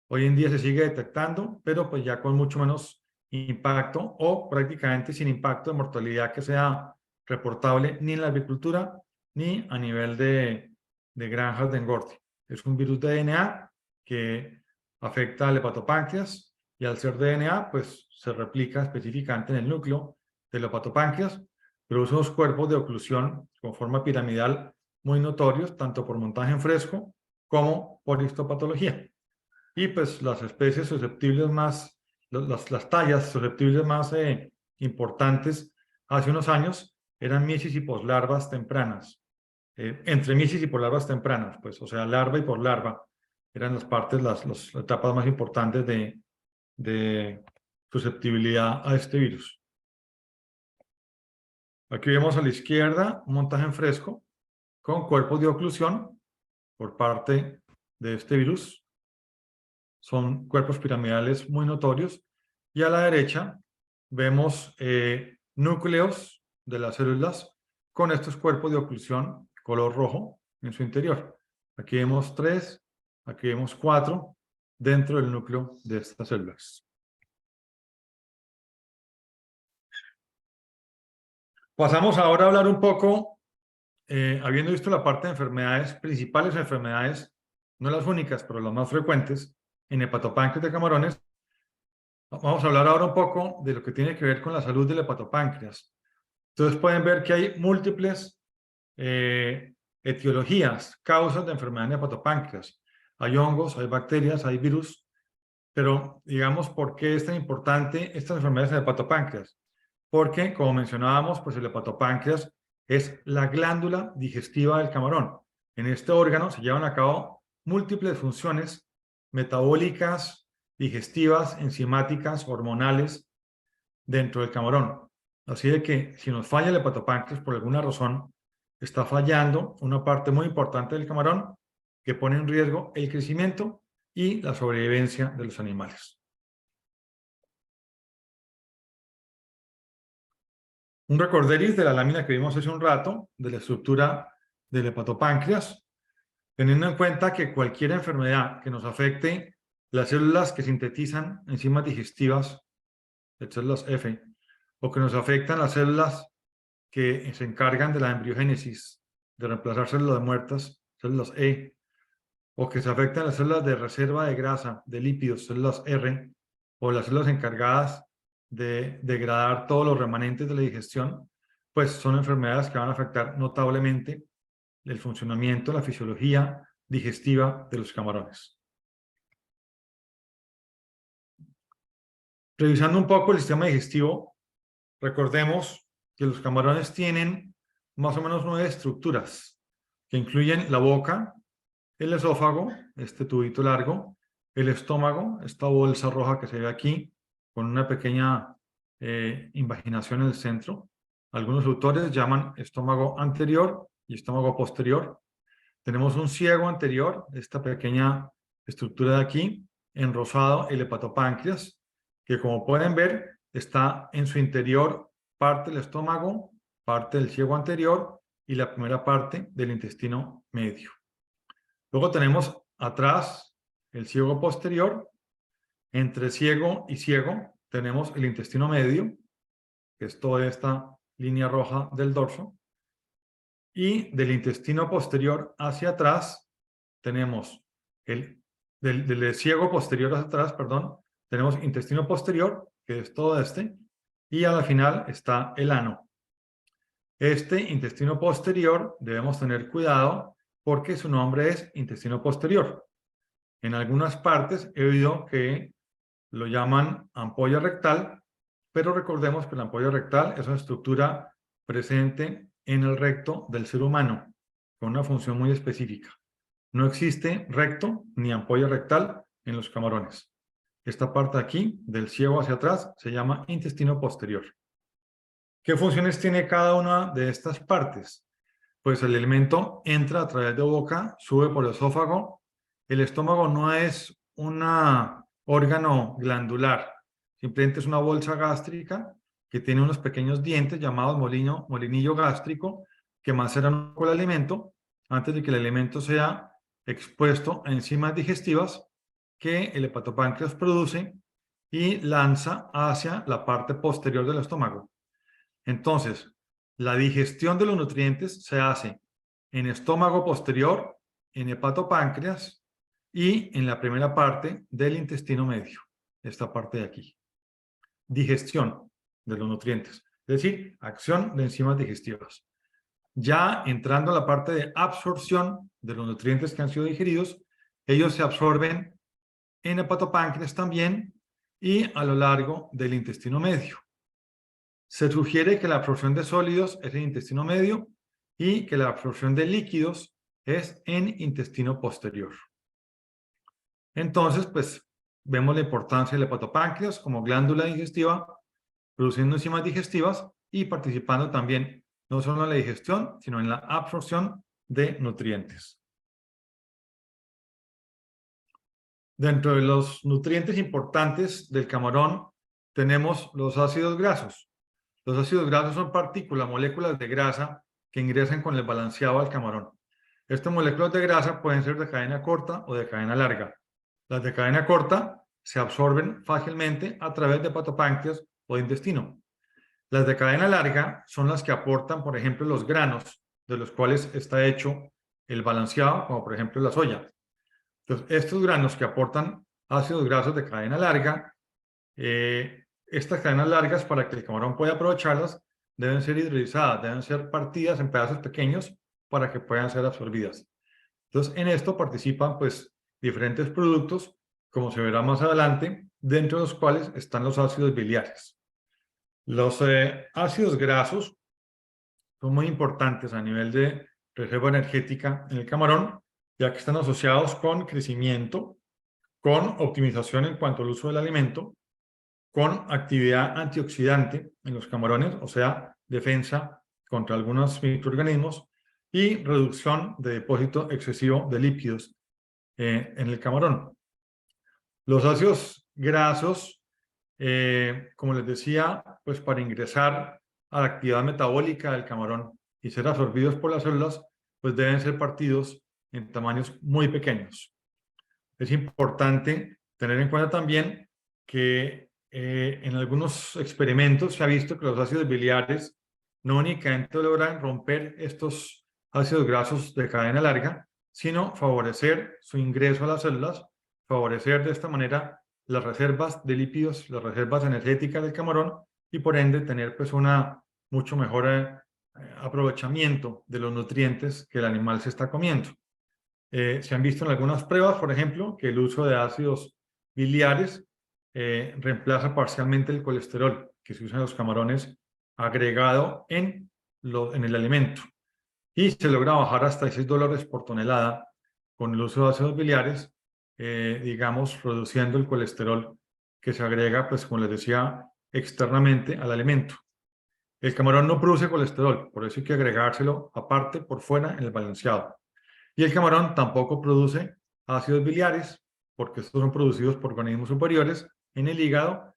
Hoy en día se sigue detectando, pero pues ya con mucho menos impacto o prácticamente sin impacto de mortalidad que sea reportable ni en la agricultura ni a nivel de granjas de engorde. Es un virus de DNA que afecta al hepatopáncreas y al ser DNA pues se replica específicamente en el núcleo del hepatopáncreas, produce unos cuerpos de oclusión con forma piramidal muy notorios, tanto por montaje en fresco como por histopatología. Y pues las especies susceptibles más, las tallas susceptibles más importantes hace unos años eran misis y poslarvas tempranas. Entre misis y poslarvas tempranas, pues, o sea, larva y poslarva eran las partes, las etapas más importantes de susceptibilidad a este virus. Aquí vemos a la izquierda un montaje en fresco con cuerpos de oclusión por parte de este virus. Son cuerpos piramidales muy notorios. Y a la derecha vemos núcleos de las células con estos cuerpos de oclusión color rojo en su interior. Aquí vemos 3, aquí vemos 4 dentro del núcleo de estas células. Pasamos ahora a hablar un poco, habiendo visto la parte de enfermedades, principales enfermedades, no las únicas, pero las más frecuentes, en hepatopáncreas de camarones. Vamos a hablar ahora un poco de lo que tiene que ver con la salud del hepatopáncreas. Entonces pueden ver que hay múltiples etiologías, causas de enfermedad en hepatopáncreas. Hay hongos, hay bacterias, hay virus, pero digamos, ¿por qué es tan importante estas enfermedades en el hepatopáncreas? Porque, como mencionábamos, pues el hepatopáncreas es la glándula digestiva del camarón. En este órgano se llevan a cabo múltiples funciones metabólicas, digestivas, enzimáticas, hormonales dentro del camarón. Así de que si nos falla el hepatopáncreas por alguna razón, está fallando una parte muy importante del camarón que pone en riesgo el crecimiento y la sobrevivencia de los animales. Un recorderis de la lámina que vimos hace un rato, de la estructura del hepatopáncreas, teniendo en cuenta que cualquier enfermedad que nos afecte las células que sintetizan enzimas digestivas, las células F, o que nos afectan las células que se encargan de la embriogénesis, de reemplazar células muertas, células E, o que se afectan las células de reserva de grasa, de lípidos, células R, o las células encargadas de degradar todos los remanentes de la digestión, pues son enfermedades que van a afectar notablemente el funcionamiento, la fisiología digestiva de los camarones. Revisando un poco el sistema digestivo, recordemos que los camarones tienen más o menos 9 estructuras, que incluyen la boca, el esófago, este tubito largo, el estómago, esta bolsa roja que se ve aquí, con una pequeña invaginación en el centro. Algunos autores llaman estómago anterior y estómago posterior. Tenemos un ciego anterior, esta pequeña estructura de aquí, en rosado el hepatopáncreas, que como pueden ver está en su interior parte del estómago, parte del ciego anterior y la primera parte del intestino medio. Luego tenemos atrás el ciego posterior. Entre ciego y ciego tenemos el intestino medio, que es toda esta línea roja del dorso. Y del intestino posterior hacia atrás tenemos del ciego posterior hacia atrás, perdón, tenemos intestino posterior, que es todo este, y a la final está el ano. Este intestino posterior debemos tener cuidado porque su nombre es intestino posterior. En algunas partes he oído que lo llaman ampolla rectal, pero recordemos que la ampolla rectal es una estructura presente en el recto del ser humano, con una función muy específica. No existe recto ni ampolla rectal en los camarones. esta parte de aquí, del ciego hacia atrás, se llama intestino posterior. ¿Qué funciones tiene cada una de estas partes? Pues el alimento entra a través de boca, sube por el esófago. El estómago no es un órgano glandular, simplemente es una bolsa gástrica que tiene unos pequeños dientes llamados molinillo gástrico que maceran un poco el alimento antes de que el alimento sea expuesto a enzimas digestivas que el hepatopáncreas produce y lanza hacia la parte posterior del estómago. Entonces, la digestión de los nutrientes se hace en estómago posterior, en hepatopáncreas y en la primera parte del intestino medio, esta parte de aquí. Digestión de los nutrientes, es decir, acción de enzimas digestivas. Ya entrando a la parte de absorción de los nutrientes que han sido digeridos, ellos se absorben en hepatopáncreas también y a lo largo del intestino medio. Se sugiere que la absorción de sólidos es en intestino medio y que la absorción de líquidos es en intestino posterior. Entonces, pues, vemos la importancia del hepatopáncreas como glándula digestiva, produciendo enzimas digestivas y participando también no solo en la digestión, sino en la absorción de nutrientes. Dentro de los nutrientes importantes del camarón tenemos los ácidos grasos. Los ácidos grasos son partículas, moléculas de grasa que ingresan con el balanceado al camarón. Estas moléculas de grasa pueden ser de cadena corta o de cadena larga. Las de cadena corta se absorben fácilmente a través de hepatopáncreas o de intestino. Las de cadena larga son las que aportan, por ejemplo, los granos de los cuales está hecho el balanceado, como por ejemplo la soya. Entonces, estos granos que aportan ácidos grasos de cadena larga, estas cadenas largas, para que el camarón pueda aprovecharlas, deben ser hidrolizadas, deben ser partidas en pedazos pequeños para que puedan ser absorbidas. Entonces, en esto participan pues diferentes productos, como se verá más adelante, dentro de los cuales están los ácidos biliares. Los ácidos grasos son muy importantes a nivel de reserva energética en el camarón, ya que están asociados con crecimiento, con optimización en cuanto al uso del alimento, con actividad antioxidante en los camarones, o sea, defensa contra algunos microorganismos y reducción de depósito excesivo de lípidos en el camarón. Los ácidos grasos, como les decía, pues para ingresar a la actividad metabólica del camarón y ser absorbidos por las células, pues deben ser partidos en tamaños muy pequeños. Es importante tener en cuenta también que en algunos experimentos se ha visto que los ácidos biliares no únicamente logran romper estos ácidos grasos de cadena larga, sino favorecer su ingreso a las células, favorecer de esta manera las reservas de lípidos, las reservas energéticas del camarón y por ende tener pues una mucho mejor aprovechamiento de los nutrientes que el animal se está comiendo. Se han visto en algunas pruebas, por ejemplo, que el uso de ácidos biliares reemplaza parcialmente el colesterol que se usa en los camarones agregado en el alimento. Y se logra bajar hasta $6 por tonelada con el uso de ácidos biliares, digamos, reduciendo el colesterol que se agrega, pues como les decía, externamente al alimento. El camarón no produce colesterol, por eso hay que agregárselo aparte por fuera en el balanceado. Y el camarón tampoco produce ácidos biliares, porque estos son producidos por organismos superiores en el hígado,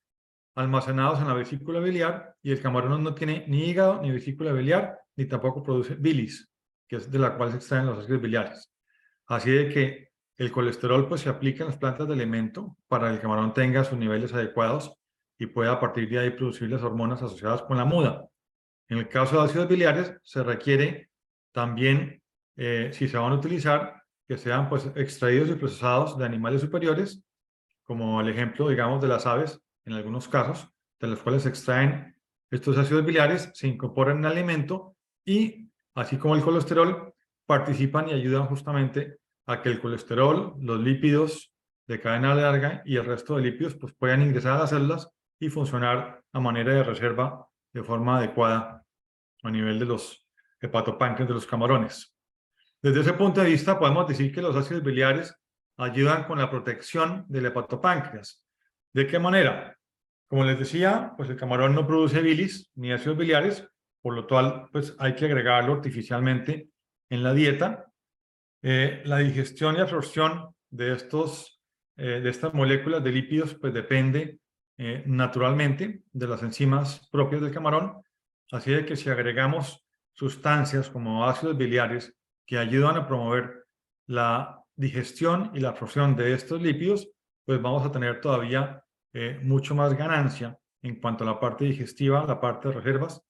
almacenados en la vesícula biliar, y el camarón no tiene ni hígado, ni vesícula biliar, ni tampoco produce bilis, que es de la cual se extraen los ácidos biliares. Así de que el colesterol pues se aplica en las plantas de alimento para que el camarón tenga sus niveles adecuados y pueda a partir de ahí producir las hormonas asociadas con la muda. En el caso de ácidos biliares se requiere también, si se van a utilizar, que sean pues extraídos y procesados de animales superiores, como el ejemplo, digamos, de las aves, en algunos casos, de los cuales se extraen estos ácidos biliares, se incorporan en el alimento y, así como el colesterol, participan y ayudan justamente a que el colesterol, los lípidos de cadena larga y el resto de lípidos pues puedan ingresar a las células y funcionar a manera de reserva de forma adecuada a nivel de los hepatopáncreas de los camarones. Desde ese punto de vista podemos decir que los ácidos biliares ayudan con la protección del hepatopáncreas. ¿De qué manera? Como les decía, pues el camarón no produce bilis ni ácidos biliares, por lo cual pues hay que agregarlo artificialmente en la dieta. La digestión y absorción de estas moléculas de lípidos pues depende naturalmente de las enzimas propias del camarón, así de que si agregamos sustancias como ácidos biliares que ayudan a promover la digestión y la absorción de estos lípidos, pues vamos a tener todavía mucho más ganancia en cuanto a la parte digestiva, la parte de reservas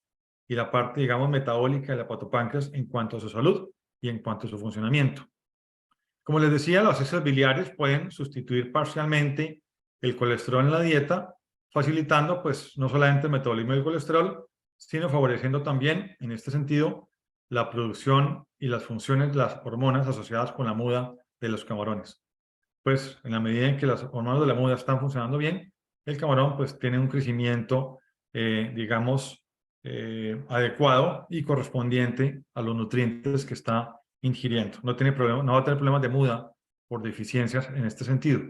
y la parte, digamos, metabólica del hepatopáncreas en cuanto a su salud y en cuanto a su funcionamiento. Como les decía, los ácidos biliares pueden sustituir parcialmente el colesterol en la dieta, facilitando pues no solamente el metabolismo del colesterol, sino favoreciendo también, en este sentido, la producción y las funciones de las hormonas asociadas con la muda de los camarones. Pues en la medida en que las hormonas de la muda están funcionando bien, el camarón pues tiene un crecimiento, digamos, adecuado y correspondiente a los nutrientes que está ingiriendo. No tiene problema, no va a tener problemas de muda por deficiencias en este sentido.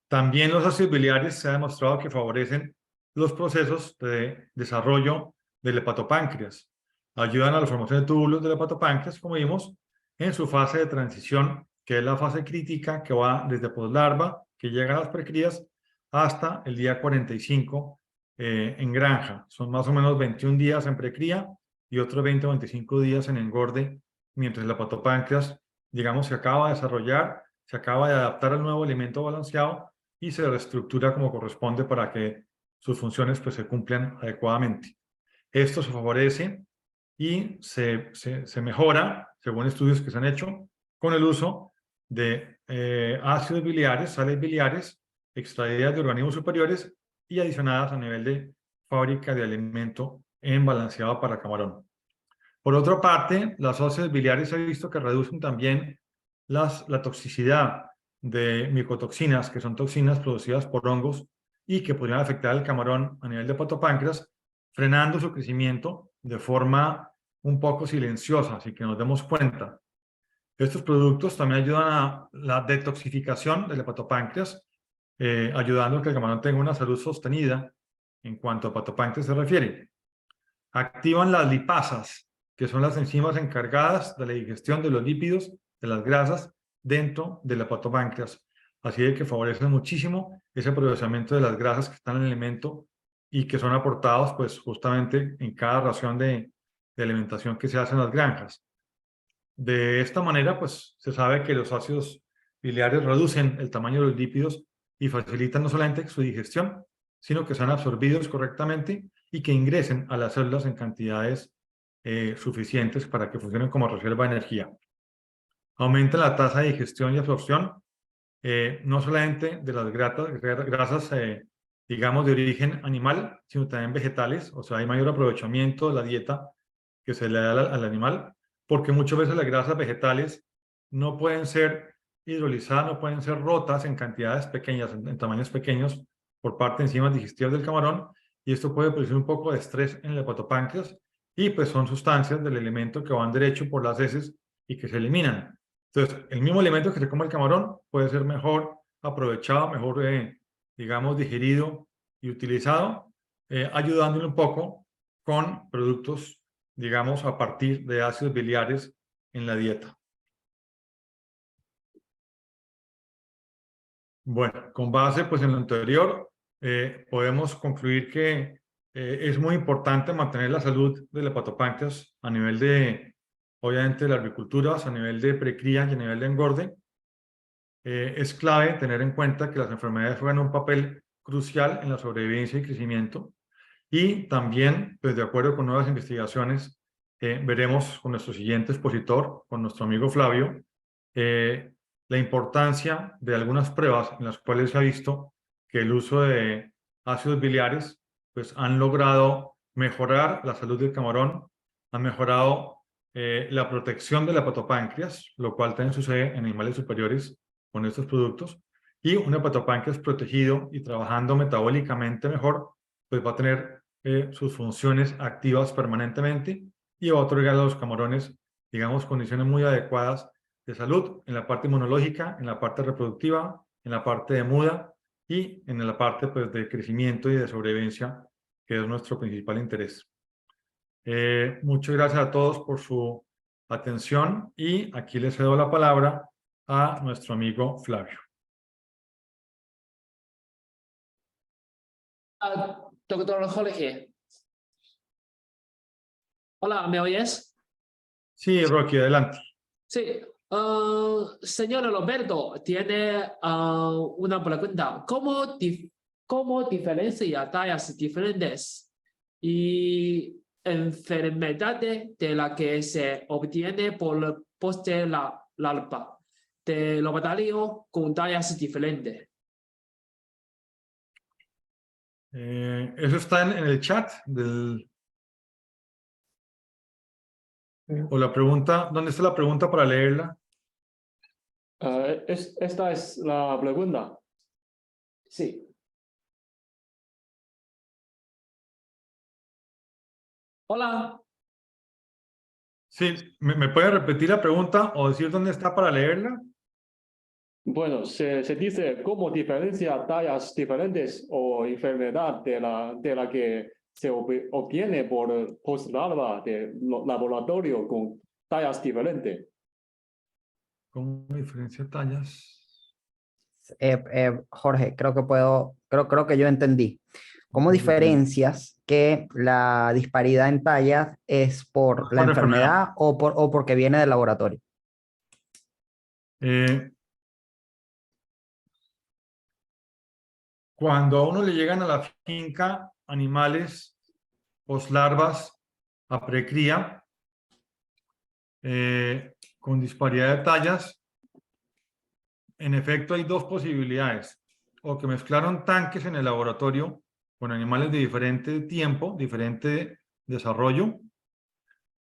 También los ácidos biliares se ha demostrado que favorecen los procesos de desarrollo del hepatopáncreas. Ayudan a la formación de túbulos del hepatopáncreas, como vimos, en su fase de transición, que es la fase crítica que va desde poslarva, que llega a las precrías, hasta el día 45 en granja. Son más o menos 21 días en precría y otros 20 o 25 días en engorde, mientras el hepatopáncreas, digamos, se acaba de desarrollar, se acaba de adaptar al nuevo alimento balanceado y se reestructura como corresponde para que sus funciones pues, se cumplan adecuadamente. Esto se favorece y se mejora, según estudios que se han hecho, con el uso de ácidos biliares, sales biliares, extraídas de organismos superiores y adicionadas a nivel de fábrica de alimento en balanceado para camarón. Por otra parte, las ácidos biliares se ha visto que reducen también la toxicidad de micotoxinas, que son toxinas producidas por hongos y que podrían afectar al camarón a nivel de hepatopáncreas, frenando su crecimiento de forma un poco silenciosa, así que nos demos cuenta. Estos productos también ayudan a la detoxificación del hepatopáncreas, ayudando a que el camarón tenga una salud sostenida en cuanto a hepatopáncreas se refiere. Activan las lipasas, que son las enzimas encargadas de la digestión de los lípidos, de las grasas, dentro del hepatopáncreas. Así de que favorecen muchísimo ese procesamiento de las grasas que están en el alimento y que son aportados pues justamente en cada ración de alimentación que se hace en las granjas. De esta manera pues se sabe que los ácidos biliares reducen el tamaño de los lípidos y facilitan no solamente su digestión, sino que sean absorbidos correctamente y que ingresen a las células en cantidades suficientes para que funcionen como reserva de energía. Aumenta la tasa de digestión y absorción, no solamente de las grasas, digamos, de origen animal, sino también vegetales, o sea, hay mayor aprovechamiento de la dieta que se le da al animal, porque muchas veces las grasas vegetales no pueden ser hidrolizadas, no pueden ser rotas en cantidades pequeñas, en tamaños pequeños, por parte de enzimas digestivas del camarón, y esto puede producir un poco de estrés en el hepatopáncreas, y pues son sustancias del alimento que van derecho por las heces y que se eliminan. Entonces, el mismo alimento que se come el camarón puede ser mejor aprovechado, mejor, digamos, digerido y utilizado, ayudándole un poco con productos, digamos, a partir de ácidos biliares en la dieta. Bueno, con base pues, en lo anterior, podemos concluir que es muy importante mantener la salud del hepatopáncreas a nivel de, obviamente, de la agricultura, a nivel de precría y a nivel de engorde. Es clave tener en cuenta que las enfermedades juegan un papel crucial en la sobrevivencia y crecimiento. Y también, pues de acuerdo con nuevas investigaciones, veremos con nuestro siguiente expositor, con nuestro amigo Flavio, la importancia de algunas pruebas en las cuales se ha visto que el uso de ácidos biliares pues, han logrado mejorar la salud del camarón, han mejorado la protección del hepatopáncreas, lo cual también sucede en animales superiores con estos productos, y un hepatopáncreas protegido y trabajando metabólicamente mejor, pues va a tener sus funciones activas permanentemente y va a otorgar a los camarones, digamos, condiciones muy adecuadas de salud en la parte inmunológica, en la parte reproductiva, en la parte de muda y en la parte pues, de crecimiento y de sobrevivencia, que es nuestro principal interés. Muchas gracias a todos por su atención y aquí les cedo la palabra a nuestro amigo Flavio. Doctor Jorge. Hola, ¿me oyes? Sí, Rocky, adelante. Sí. Señor Roberto, tiene una pregunta. ¿Cómo diferencia tallas diferentes y enfermedades de la que se obtiene por poste larva de laboratorio con tallas diferentes? Eso está en el chat del... O la pregunta, ¿dónde está la pregunta para leerla? Esta es la pregunta. Sí. Hola. Sí, ¿me puede repetir la pregunta o decir dónde está para leerla? Bueno, se dice cómo diferencia tallas diferentes o enfermedad de la que se obtiene por postlarva de laboratorio con tallas diferentes. ¿Cómo diferencia tallas? Jorge, creo que yo entendí. ¿Cómo diferencias que la disparidad en tallas es por la Por enfermedad o porque viene del laboratorio? Cuando a uno le llegan a la finca animales poslarvas a precría con disparidad de tallas, en efecto hay dos posibilidades. O que mezclaron tanques en el laboratorio con animales de diferente tiempo, diferente desarrollo,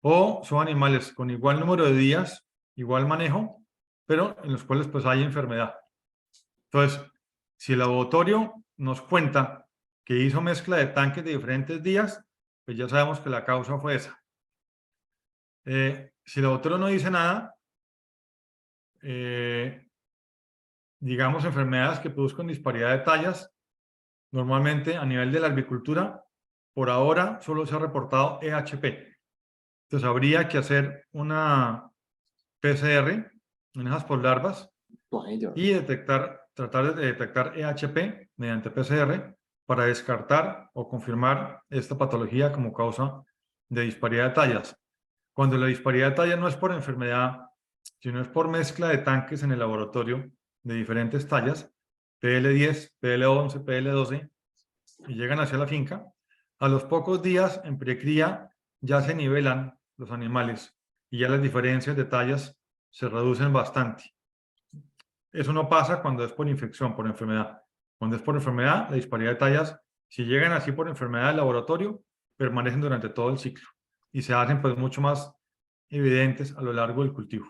o son animales con igual número de días, igual manejo, pero en los cuales pues hay enfermedad. Entonces, si el laboratorio nos cuenta que hizo mezcla de tanques de diferentes días, pues ya sabemos que la causa fue esa. Si el laboratorio no dice nada, digamos enfermedades que produzcan disparidad de tallas, normalmente a nivel de la albicultura, por ahora solo se ha reportado EHP. Entonces habría que hacer una PCR en esas poslarvas y tratar de detectar EHP mediante PCR para descartar o confirmar esta patología como causa de disparidad de tallas. Cuando la disparidad de tallas no es por enfermedad, sino es por mezcla de tanques en el laboratorio de diferentes tallas, PL10, PL11, PL12, y llegan hacia la finca, a los pocos días en precría ya se nivelan los animales y ya las diferencias de tallas se reducen bastante. Eso no pasa cuando es por infección, por enfermedad. Cuando es por enfermedad, la disparidad de tallas, si llegan así por enfermedad del laboratorio, permanecen durante todo el ciclo y se hacen pues mucho más evidentes a lo largo del cultivo.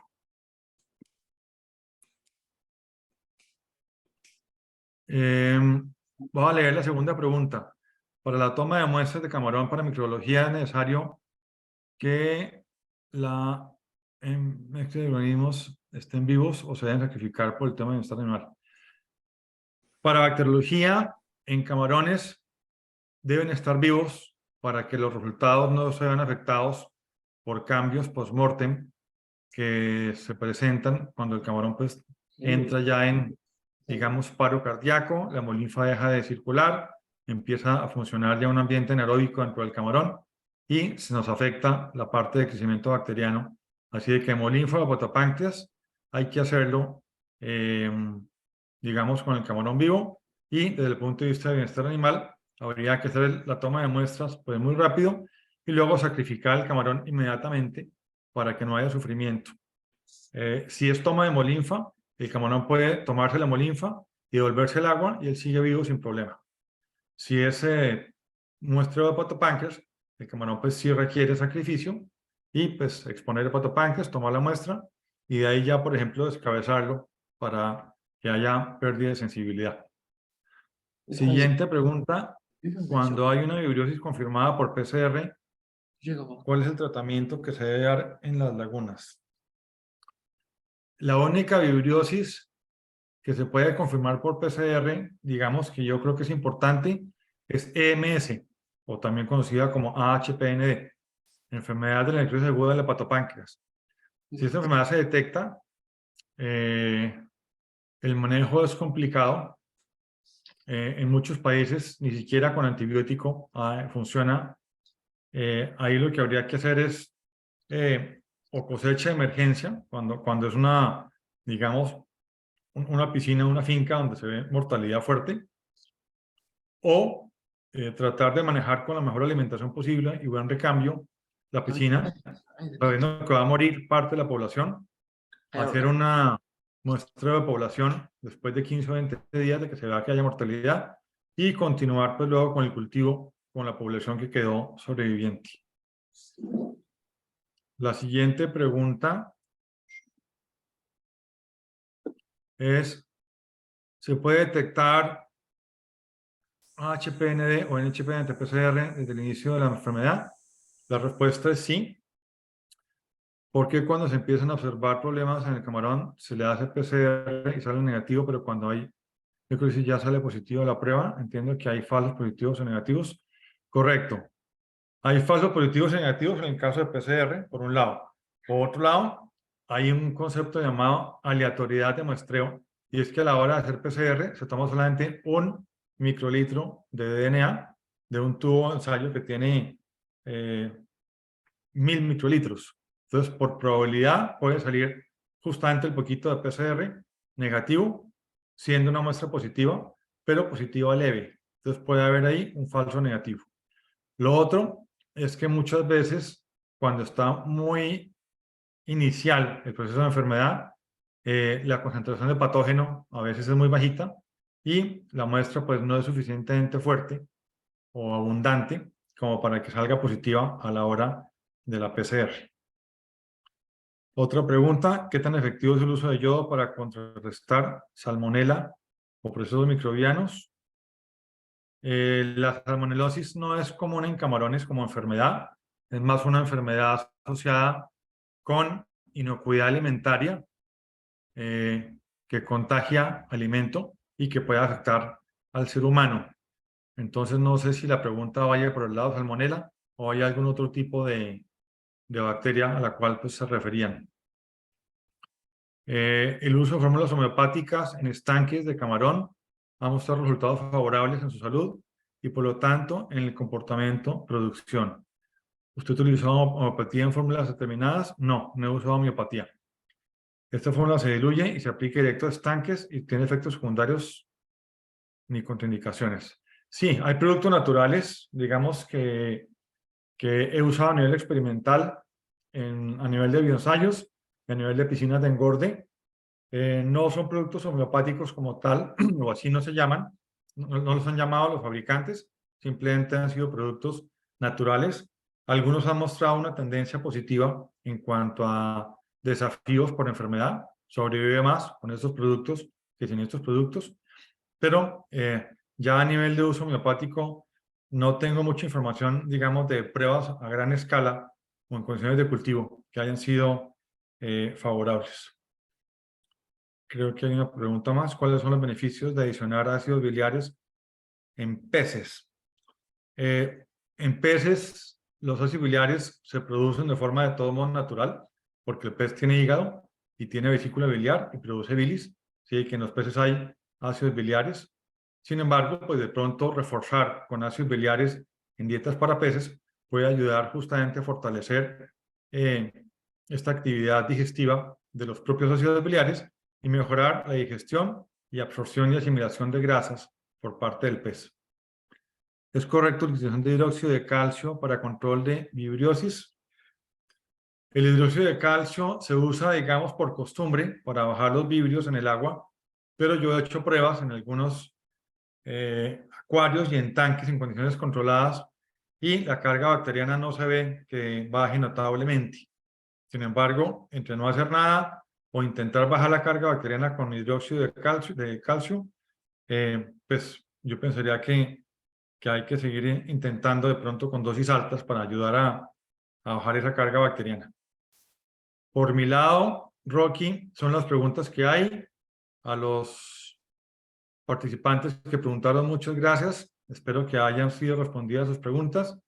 Voy a leer la segunda pregunta. Para la toma de muestras de camarón para microbiología es necesario que la mezcla de organismos estén vivos o se deben sacrificar por el tema de bienestar animal. Para bacteriología, en camarones deben estar vivos para que los resultados no se vean afectados por cambios post-mortem que se presentan cuando el camarón pues entra ya en, digamos, paro cardíaco, la hemolinfa deja de circular, empieza a funcionar ya un ambiente anaeróbico dentro del camarón y se nos afecta la parte de crecimiento bacteriano. Así de que hemolinfa o hepatopáncreas hay que hacerlo, digamos, con el camarón vivo y desde el punto de vista del bienestar animal habría que hacer la toma de muestras pues muy rápido y luego sacrificar el camarón inmediatamente para que no haya sufrimiento. Si es toma de hemolinfa, el camarón puede tomarse la hemolinfa y devolverse el agua y él sigue vivo sin problema. Si es muestreo de hepatopáncreas, el camarón pues sí requiere sacrificio y pues exponer hepatopáncreas, tomar la muestra y de ahí ya, por ejemplo, descabezarlo para que haya pérdida de sensibilidad. Siguiente pregunta. Cuando hay una vibriosis confirmada por PCR, ¿cuál es el tratamiento que se debe dar en las lagunas? La única vibriosis que se puede confirmar por PCR, digamos que yo creo que es importante, es EMS, o también conocida como AHPND, enfermedad de la necrosis aguda del hepatopáncreas. Si esta enfermedad se detecta, el manejo es complicado. En muchos países ni siquiera con antibiótico funciona. Ahí lo que habría que hacer es o cosecha de emergencia, cuando es una, digamos, una piscina, una finca donde se ve mortalidad fuerte, o tratar de manejar con la mejor alimentación posible y buen recambio la piscina, sabiendo que va a morir parte de la población, hacer una muestreo de población después de 15 o 20 días de que se vea que haya mortalidad y continuar pues luego con el cultivo con la población que quedó sobreviviente. La siguiente pregunta es, ¿se puede detectar HPND o NHP-PCR desde el inicio de la enfermedad? La respuesta es sí. Porque cuando se empiezan a observar problemas en el camarón, se le hace PCR y sale negativo, pero cuando hay necrosis ya sale positivo la prueba? Entiendo que hay falsos positivos o negativos. Correcto. Hay falsos positivos y negativos en el caso de PCR, por un lado. Por otro lado, hay un concepto llamado aleatoriedad de muestreo, y es que a la hora de hacer PCR se toma solamente 1 microlitro de DNA de un tubo de ensayo que tiene 1000 microlitros. Entonces, por probabilidad puede salir justamente el poquito de PCR negativo, siendo una muestra positiva, pero positiva leve. Entonces puede haber ahí un falso negativo. Lo otro es que muchas veces, cuando está muy inicial el proceso de enfermedad, la concentración de patógeno a veces es muy bajita y la muestra pues no es suficientemente fuerte o abundante como para que salga positiva a la hora de la PCR. Otra pregunta, ¿qué tan efectivo es el uso de yodo para contrarrestar salmonela o procesos microbianos? La salmonelosis no es común en camarones como enfermedad, es más una enfermedad asociada con inocuidad alimentaria que contagia alimento y que puede afectar al ser humano. Entonces no sé si la pregunta vaya por el lado de salmonela o hay algún otro tipo de bacteria a la cual pues, se referían. El uso de fórmulas homeopáticas en estanques de camarón ha mostrado resultados favorables en su salud y por lo tanto en el comportamiento producción. ¿Usted utilizó homeopatía en fórmulas determinadas? No, no he usado homeopatía. Esta fórmula se diluye y se aplica directo a estanques y tiene efectos secundarios ni contraindicaciones. Sí, hay productos naturales, digamos, que he usado a nivel experimental, a nivel de bioensayos, a nivel de piscinas de engorde. No son productos homeopáticos como tal, o así no se llaman, no los han llamado los fabricantes, simplemente han sido productos naturales. Algunos han mostrado una tendencia positiva en cuanto a desafíos por enfermedad, sobrevive más con estos productos que sin estos productos, pero ya a nivel de uso homeopático no tengo mucha información, digamos, de pruebas a gran escala o en condiciones de cultivo que hayan sido favorables. Creo que hay una pregunta más. ¿Cuáles son los beneficios de adicionar ácidos biliares en peces? En peces, los ácidos biliares se producen de forma de todo modo natural, porque el pez tiene hígado y tiene vesícula biliar y produce bilis, ¿sí? Que en los peces hay ácidos biliares. Sin embargo, pues de pronto reforzar con ácidos biliares en dietas para peces puede ayudar justamente a fortalecer esta actividad digestiva de los propios ácidos biliares y mejorar la digestión y absorción y asimilación de grasas por parte del pez. ¿Es correcto la utilización de hidróxido de calcio para control de vibriosis? El hidróxido de calcio se usa, digamos, por costumbre para bajar los vibrios en el agua, pero yo he hecho pruebas en algunos acuarios y en tanques en condiciones controladas y la carga bacteriana no se ve que baje notablemente. Sin embargo, entre no hacer nada o intentar bajar la carga bacteriana con hidróxido de calcio, pues yo pensaría que hay que seguir intentando de pronto con dosis altas para ayudar a bajar esa carga bacteriana. Por mi lado, Rocky, son las preguntas que hay. A los participantes que preguntaron, muchas gracias. Espero que hayan sido respondidas sus preguntas.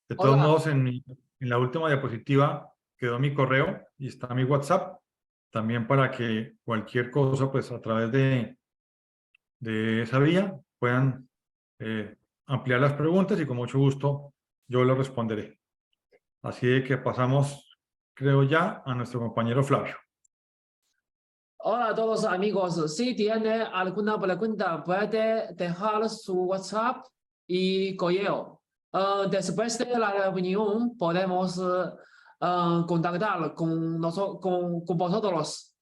De todos Hola. modos, en la última diapositiva quedó mi correo y está mi WhatsApp, también para que cualquier cosa, pues a través de esa vía puedan ampliar las preguntas y con mucho gusto yo lo responderé. Así de que pasamos, creo ya, a nuestro compañero Flavio. Hola a todos amigos. Si tiene alguna pregunta, puede dejar su WhatsApp y correo. Después de la reunión, podemos contactar con vosotros.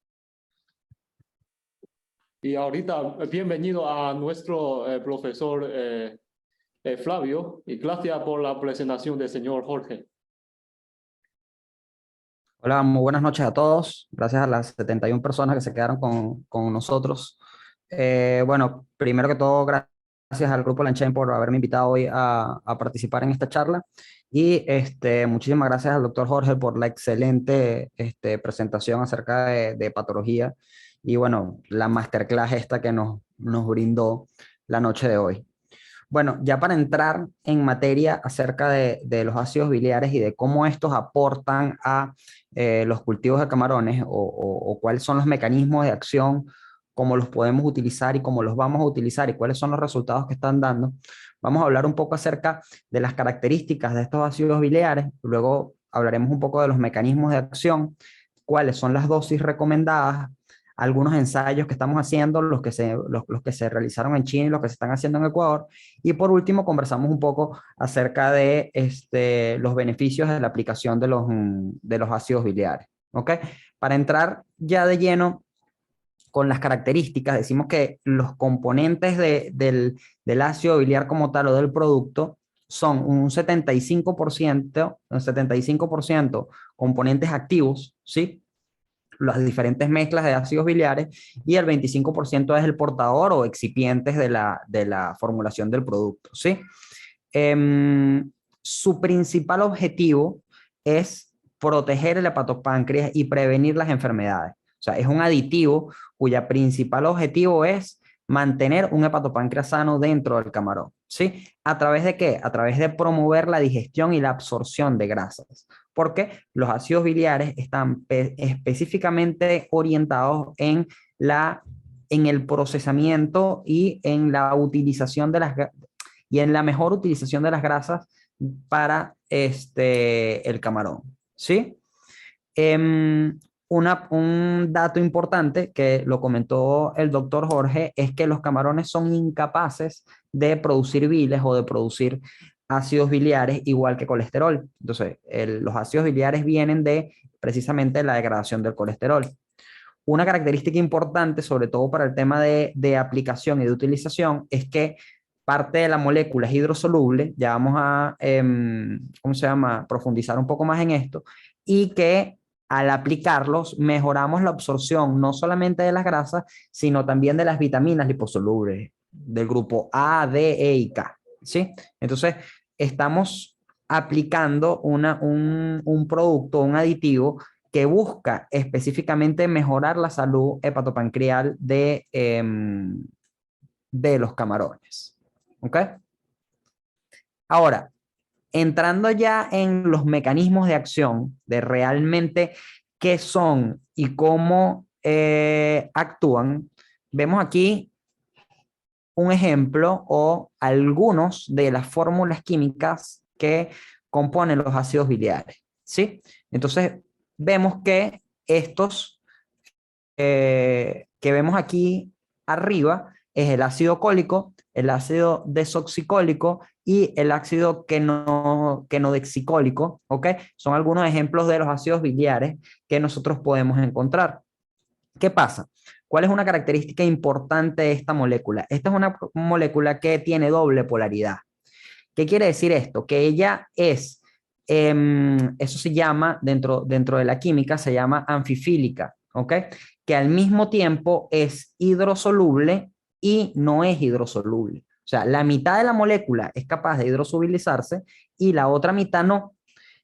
Y ahorita, bienvenido a nuestro profesor Flavio, y gracias por la presentación del señor Jorge. Hola, muy buenas noches a todos. Gracias a las 71 personas que se quedaron con nosotros. Bueno, primero que todo, gracias al Grupo Lanchain por haberme invitado hoy a participar en esta charla. Y muchísimas gracias al doctor Jorge por la excelente presentación acerca de patología y bueno, la masterclass esta que nos brindó la noche de hoy. Bueno, ya para entrar en materia acerca de los ácidos biliares y de cómo estos aportan a los cultivos de camarones o cuáles son los mecanismos de acción, cómo los podemos utilizar y cómo los vamos a utilizar y cuáles son los resultados que están dando, vamos a hablar un poco acerca de las características de estos ácidos biliares, luego hablaremos un poco de los mecanismos de acción, cuáles son las dosis recomendadas, algunos ensayos que estamos haciendo, los que se realizaron en China y los que se están haciendo en Ecuador. Y por último, conversamos un poco acerca de los beneficios de la aplicación de los ácidos biliares. ¿Ok? Para entrar ya de lleno con las características, decimos que los componentes del ácido biliar como tal o del producto son un 75% componentes activos, ¿sí? Las diferentes mezclas de ácidos biliares y el 25% es el portador o excipientes de la formulación del producto, ¿sí? Su principal objetivo es proteger el hepatopáncreas y prevenir las enfermedades. O sea, es un aditivo cuya principal objetivo es mantener un hepatopáncreas sano dentro del camarón, ¿sí? ¿A través de qué? A través de promover la digestión y la absorción de grasas, porque los ácidos biliares están específicamente orientados en el procesamiento y en la utilización y en la mejor utilización de las grasas para el camarón, ¿sí? Un dato importante que lo comentó el doctor Jorge es que los camarones son incapaces de producir biles o de producir ácidos biliares igual que colesterol. Entonces, los ácidos biliares vienen de precisamente la degradación del colesterol. Una característica importante, sobre todo para el tema de aplicación y de utilización, es que parte de la molécula es hidrosoluble, ya vamos a, ¿cómo se llama?, profundizar un poco más en esto, y que al aplicarlos mejoramos la absorción no solamente de las grasas, sino también de las vitaminas liposolubles del grupo A, D, E y K, ¿sí? Entonces, estamos aplicando un producto, un aditivo que busca específicamente mejorar la salud hepatopancreal de los camarones. ¿Ok? Ahora, entrando ya en los mecanismos de acción de realmente qué son y cómo actúan, vemos aquí un ejemplo o algunos de las fórmulas químicas que componen los ácidos biliares, ¿sí? Entonces, vemos que estos que vemos aquí arriba es el ácido cólico, el ácido desoxicólico y el ácido quenodexicólico, ¿ok? Son algunos ejemplos de los ácidos biliares que nosotros podemos encontrar. ¿Qué pasa? ¿Cuál es una característica importante de esta molécula? Esta es una molécula que tiene doble polaridad. ¿Qué quiere decir esto? Que ella es, eso se llama, dentro de la química, se llama anfifílica, ¿ok? Que al mismo tiempo es hidrosoluble y no es hidrosoluble. O sea, la mitad de la molécula es capaz de hidrosolubilizarse y la otra mitad no.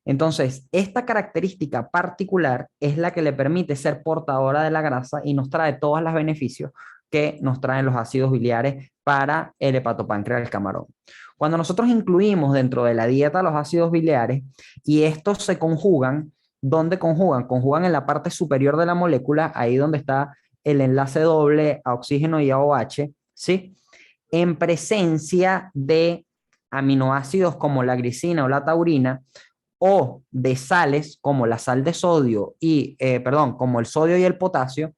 Entonces, esta característica particular es la que le permite ser portadora de la grasa y nos trae todos los beneficios que nos traen los ácidos biliares para el hepatopáncreas del camarón. Cuando nosotros incluimos dentro de la dieta los ácidos biliares y estos se conjugan, ¿dónde conjugan? Conjugan en la parte superior de la molécula, ahí donde está el enlace doble a oxígeno y a OH, ¿sí? En presencia de aminoácidos como la glicina o la taurina, o de sales como la sal de sodio y, como el sodio y el potasio,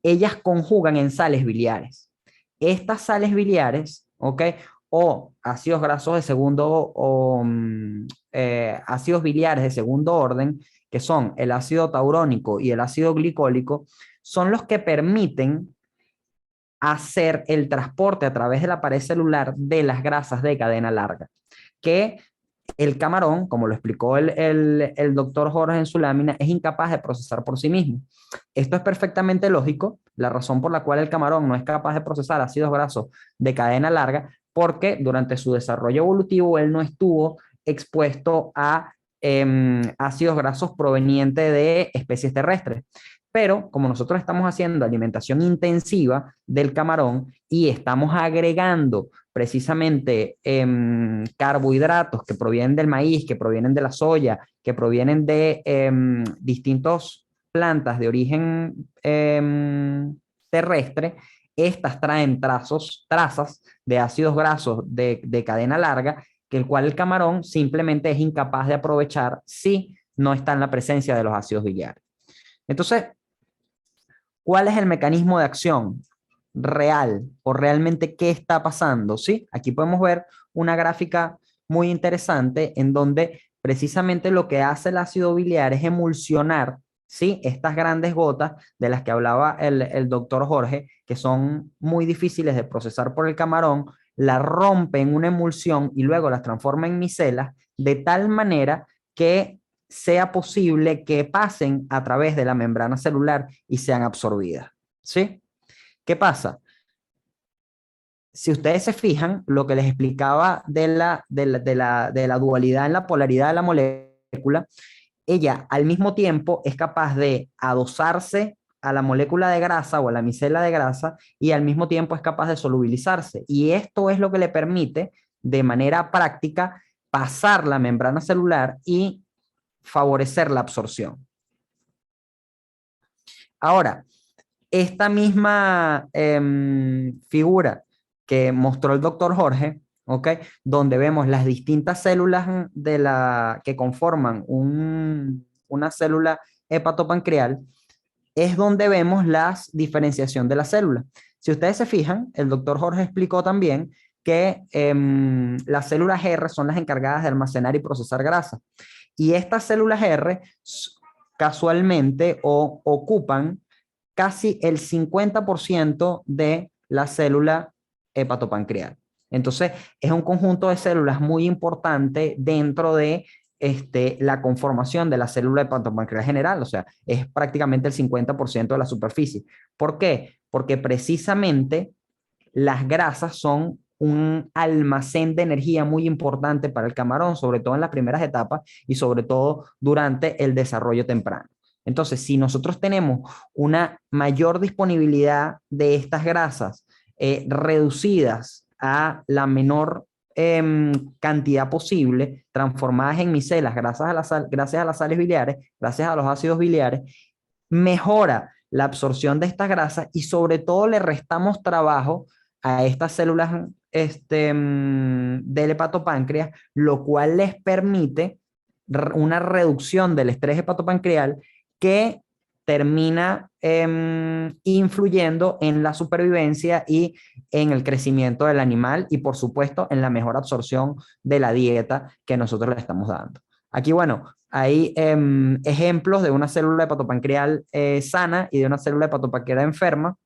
ellas conjugan en sales biliares. Estas sales biliares, ¿ok? O ácidos grasos de segundo, ácidos biliares de segundo orden, que son el ácido taurónico y el ácido glicólico, son los que permiten hacer el transporte a través de la pared celular de las grasas de cadena larga, que el camarón, como lo explicó el doctor Jorge en su lámina, es incapaz de procesar por sí mismo. Esto es perfectamente lógico, la razón por la cual el camarón no es capaz de procesar ácidos grasos de cadena larga, porque durante su desarrollo evolutivo él no estuvo expuesto a ácidos grasos provenientes de especies terrestres. Pero como nosotros estamos haciendo alimentación intensiva del camarón y estamos agregando precisamente carbohidratos que provienen del maíz, que provienen de la soya, que provienen de distintas plantas de origen terrestre, estas traen trazas de ácidos grasos de cadena larga, que el cual el camarón simplemente es incapaz de aprovechar si no está en la presencia de los ácidos biliares. Entonces, ¿cuál es el mecanismo de acción real o realmente qué está pasando? ¿Sí? Aquí podemos ver una gráfica muy interesante en donde precisamente lo que hace el ácido biliar es emulsionar, ¿sí? Estas grandes gotas de las que hablaba el doctor Jorge, que son muy difíciles de procesar por el camarón, la rompe en una emulsión y luego las transforma en micelas de tal manera que sea posible que pasen a través de la membrana celular y sean absorbidas. ¿Sí? ¿Qué pasa? Si ustedes se fijan, lo que les explicaba de la dualidad en la polaridad de la molécula, ella al mismo tiempo es capaz de adosarse a la molécula de grasa o a la micela de grasa y al mismo tiempo es capaz de solubilizarse. Y esto es lo que le permite de manera práctica pasar la membrana celular y favorecer la absorción. Ahora, esta misma figura que mostró el doctor Jorge, ¿ok? Donde vemos las distintas células que conforman una célula hepatopancreal, es donde vemos la diferenciación de la célula. Si ustedes se fijan, el doctor Jorge explicó también que las células R son las encargadas de almacenar y procesar grasa. Y estas células R casualmente ocupan casi el 50% de la célula hepatopancreal. Entonces, es un conjunto de células muy importante dentro de la conformación de la célula hepatopancreal general, o sea, es prácticamente el 50% de la superficie. ¿Por qué? Porque precisamente las grasas son un almacén de energía muy importante para el camarón, sobre todo en las primeras etapas y sobre todo durante el desarrollo temprano. Entonces, si nosotros tenemos una mayor disponibilidad de estas grasas reducidas a la menor cantidad posible, transformadas en micelas gracias a las sales biliares, gracias a los ácidos biliares, mejora la absorción de estas grasas y sobre todo le restamos trabajo a estas células del hepatopáncreas, lo cual les permite una reducción del estrés hepatopancreal que termina influyendo en la supervivencia y en el crecimiento del animal y por supuesto en la mejor absorción de la dieta que nosotros le estamos dando. Aquí, bueno, hay ejemplos de una célula hepatopancreal sana y de una célula hepatopancreal enferma.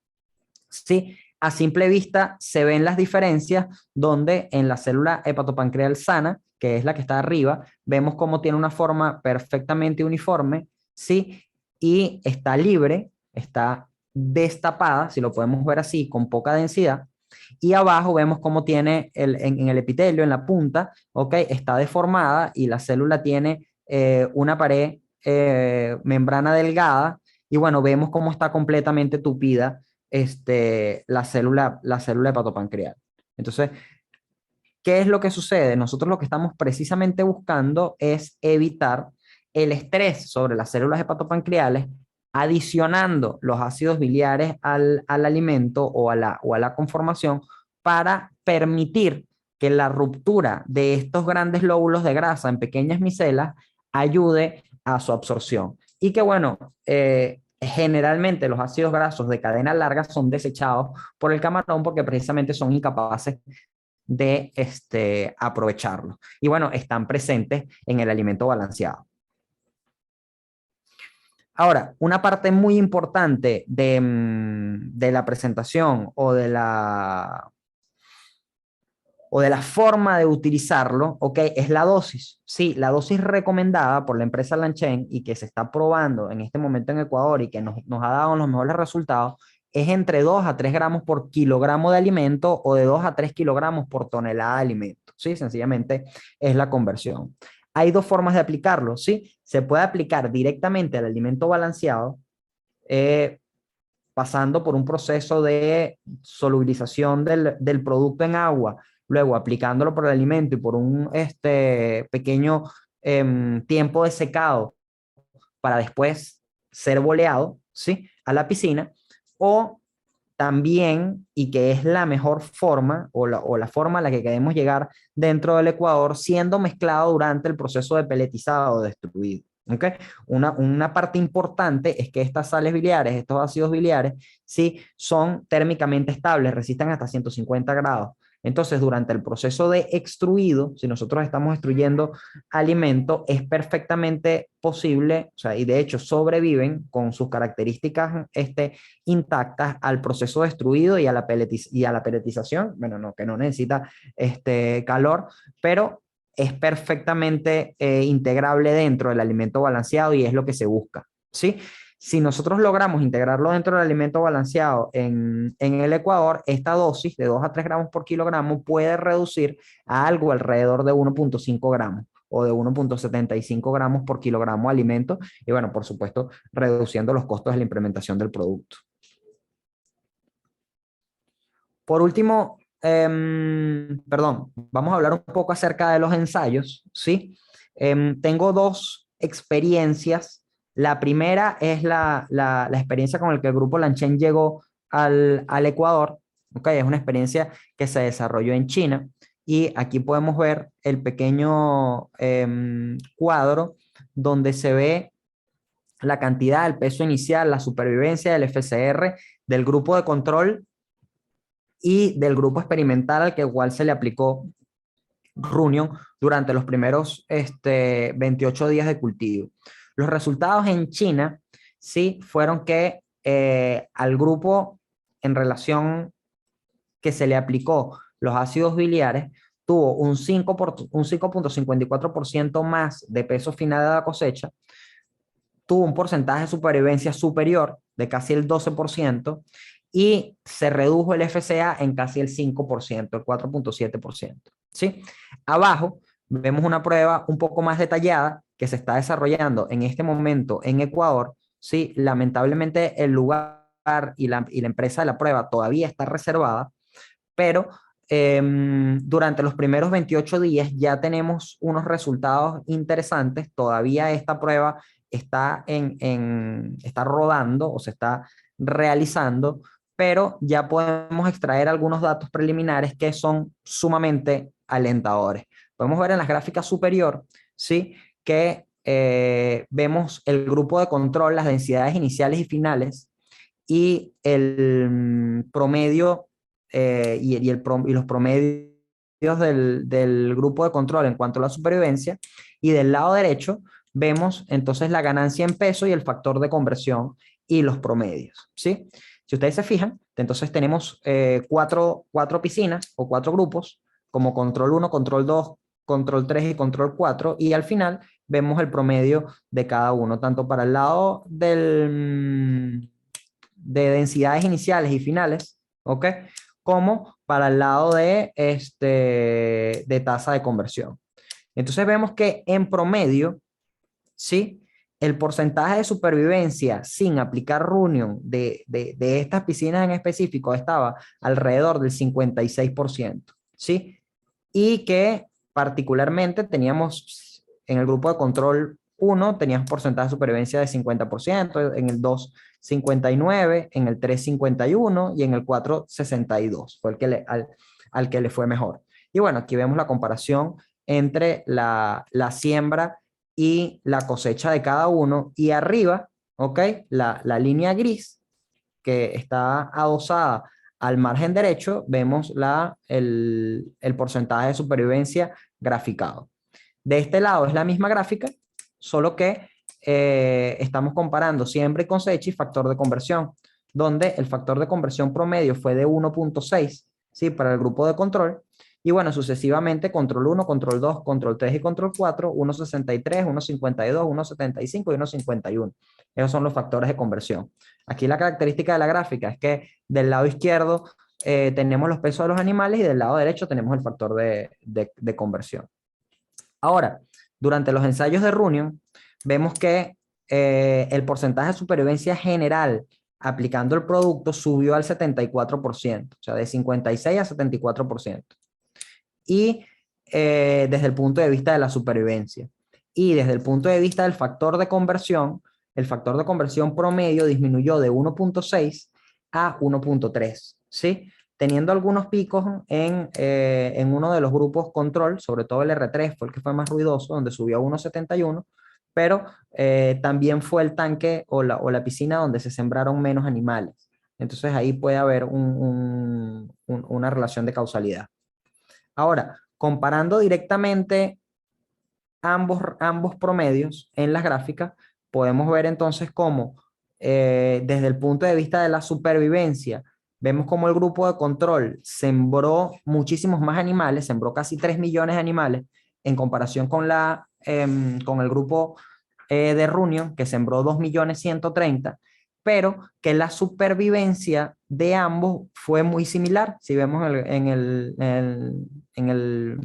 Sí, a simple vista se ven las diferencias donde en la célula hepatopancreal sana, que es la que está arriba, vemos cómo tiene una forma perfectamente uniforme, ¿sí? Y está libre, está destapada, si lo podemos ver así, con poca densidad. Y abajo vemos cómo tiene en el epitelio, en la punta, ¿ok? Está deformada y la célula tiene una pared membrana delgada y bueno, vemos cómo está completamente tupida la célula hepatopancreal. Entonces, ¿qué es lo que sucede? Nosotros lo que estamos precisamente buscando es evitar el estrés sobre las células hepatopancreales, adicionando los ácidos biliares al alimento o a la conformación para permitir que la ruptura de estos grandes lóbulos de grasa en pequeñas micelas ayude a su absorción. Y que bueno, generalmente los ácidos grasos de cadena larga son desechados por el camarón porque precisamente son incapaces de aprovecharlo. Y bueno, están presentes en el alimento balanceado. Ahora, una parte muy importante de la presentación o de la forma de utilizarlo, ¿ok? Es la dosis. Sí, la dosis recomendada por la empresa Lanchen y que se está probando en este momento en Ecuador y que nos ha dado los mejores resultados es entre 2 a 3 gramos por kilogramo de alimento o de 2 a 3 kilogramos por tonelada de alimento. Sí, sencillamente es la conversión. Hay dos formas de aplicarlo, ¿sí? Se puede aplicar directamente al alimento balanceado, pasando por un proceso de solubilización del producto en agua, luego aplicándolo por el alimento y por un pequeño tiempo de secado para después ser boleado, ¿sí? A la piscina, o también, y que es la mejor forma o la forma a la que queremos llegar dentro del Ecuador, siendo mezclado durante el proceso de peletizado o destruido. ¿Okay? Una parte importante es que estas sales biliares, estos ácidos biliares, sí, son térmicamente estables, resisten hasta 150 grados. Entonces, durante el proceso de extruido, si nosotros estamos extruyendo alimento, es perfectamente posible, o sea, y de hecho sobreviven con sus características intactas al proceso de extruido y a la peletización. Bueno, no, que no necesita calor, pero es perfectamente integrable dentro del alimento balanceado y es lo que se busca, ¿sí? Si nosotros logramos integrarlo dentro del alimento balanceado en el Ecuador, esta dosis de 2 a 3 gramos por kilogramo puede reducir a algo alrededor de 1.5 gramos o de 1.75 gramos por kilogramo de alimento y bueno, por supuesto, reduciendo los costos de la implementación del producto. Por último, perdón, vamos a hablar un poco acerca de los ensayos, ¿sí? Tengo dos experiencias. La primera es la experiencia con la que el grupo Lanchen llegó al Ecuador. Okay, es una experiencia que se desarrolló en China y aquí podemos ver el pequeño cuadro donde se ve la cantidad, el peso inicial, la supervivencia del FCR del grupo de control y del grupo experimental al que igual se le aplicó Runion durante los primeros 28 días de cultivo. Los resultados en China sí fueron que al grupo en relación que se le aplicó los ácidos biliares tuvo un 5.54% más de peso final de la cosecha, tuvo un porcentaje de supervivencia superior de casi el 12% y se redujo el FCA en casi el 5%, el 4.7%. ¿Sí? Abajo vemos una prueba un poco más detallada que se está desarrollando en este momento en Ecuador. ¿Sí? Lamentablemente el lugar y la empresa de la prueba todavía está reservada, pero durante los primeros 28 días ya tenemos unos resultados interesantes. Todavía esta prueba está está rodando o se está realizando, pero ya podemos extraer algunos datos preliminares que son sumamente alentadores. Podemos ver en las gráficas superior, ¿sí? Que vemos el grupo de control, las densidades iniciales y finales y el promedio y los promedios del grupo de control en cuanto a la supervivencia. Y del lado derecho vemos entonces la ganancia en peso y el factor de conversión y los promedios, ¿sí? Si ustedes se fijan, entonces tenemos cuatro piscinas o 4 grupos, como control 1, control 2, control 3 y control 4, y al final vemos el promedio de cada uno, tanto para el lado de densidades iniciales y finales, ¿ok? Como para el lado de tasa de conversión. Entonces vemos que en promedio, ¿sí? el porcentaje de supervivencia sin aplicar Runion de estas piscinas en específico estaba alrededor del 56%, ¿sí? Y que particularmente teníamos en el grupo de control 1, teníamos porcentaje de supervivencia de 50%, en el 2, 59%, en el 3, 51% y en el 4, 62%. Fue el que al que le fue mejor. Y bueno, aquí vemos la comparación entre la siembra y la cosecha de cada uno. Y arriba, ¿ok? La línea gris que está adosada al margen derecho, vemos el porcentaje de supervivencia graficado. De este lado es la misma gráfica, solo que estamos comparando siembra y cosecha y factor de conversión, donde el factor de conversión promedio fue de 1.6, ¿sí? Para el grupo de control. Y bueno, sucesivamente control 1, control 2, control 3 y control 4, 1.63, 1.52, 1.75 y 1.51. Esos son los factores de conversión. Aquí la característica de la gráfica es que del lado izquierdo tenemos los pesos de los animales y del lado derecho tenemos el factor de conversión. Ahora, durante los ensayos de Runion, vemos que el porcentaje de supervivencia general aplicando el producto subió al 74%, o sea, de 56 a 74%. Y desde el punto de vista de la supervivencia. Y desde el punto de vista del factor de conversión, el factor de conversión promedio disminuyó de 1.6 a 1.3, ¿sí? Teniendo algunos picos en uno de los grupos control, sobre todo el R3 fue el que fue más ruidoso, donde subió a 1.71, pero también fue el tanque o la piscina donde se sembraron menos animales. Entonces ahí puede haber una relación de causalidad. Ahora, comparando directamente ambos promedios en las gráficas, podemos ver entonces cómo desde el punto de vista de la supervivencia, vemos cómo el grupo de control sembró muchísimos más animales, sembró casi 3 millones de animales en comparación con el grupo de Runion, que sembró 2.130.000, pero que la supervivencia de ambos fue muy similar. Si vemos en el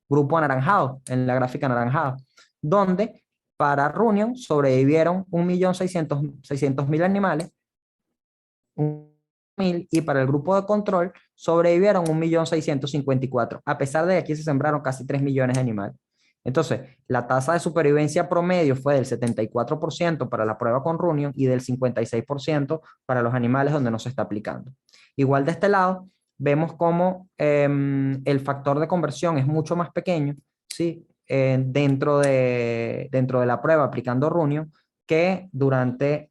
grupo anaranjado, en la gráfica anaranjada, donde para Runion sobrevivieron 1.600.000 animales, y para el grupo de control sobrevivieron 1.654.000, a pesar de que aquí se sembraron casi 3 millones de animales. Entonces, la tasa de supervivencia promedio fue del 74% para la prueba con Runion y del 56% para los animales donde no se está aplicando. Igual de este lado, vemos cómo el factor de conversión es mucho más pequeño, ¿sí? Dentro de la prueba aplicando Runion que durante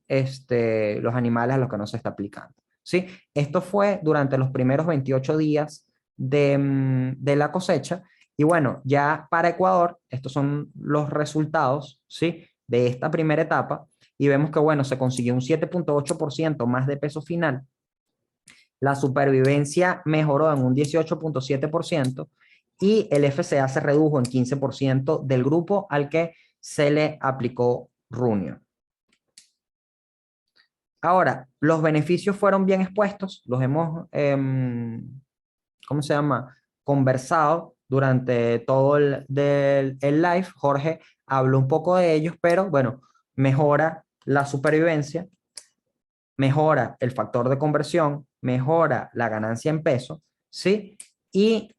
los animales a los que no se está aplicando, ¿sí? Esto fue durante los primeros 28 días de la cosecha. Y bueno, ya para Ecuador, estos son los resultados, ¿sí? De esta primera etapa. Y vemos que, bueno, se consiguió un 7.8% más de peso final. La supervivencia mejoró en un 18.7% y el FCA se redujo en 15% del grupo al que se le aplicó Runion. Ahora, los beneficios fueron bien expuestos, los hemos, ¿cómo se llama? Conversado durante todo el live. Jorge habló un poco de ellos, pero bueno, mejora la supervivencia, mejora el factor de conversión, mejora la ganancia en peso, ¿sí? Y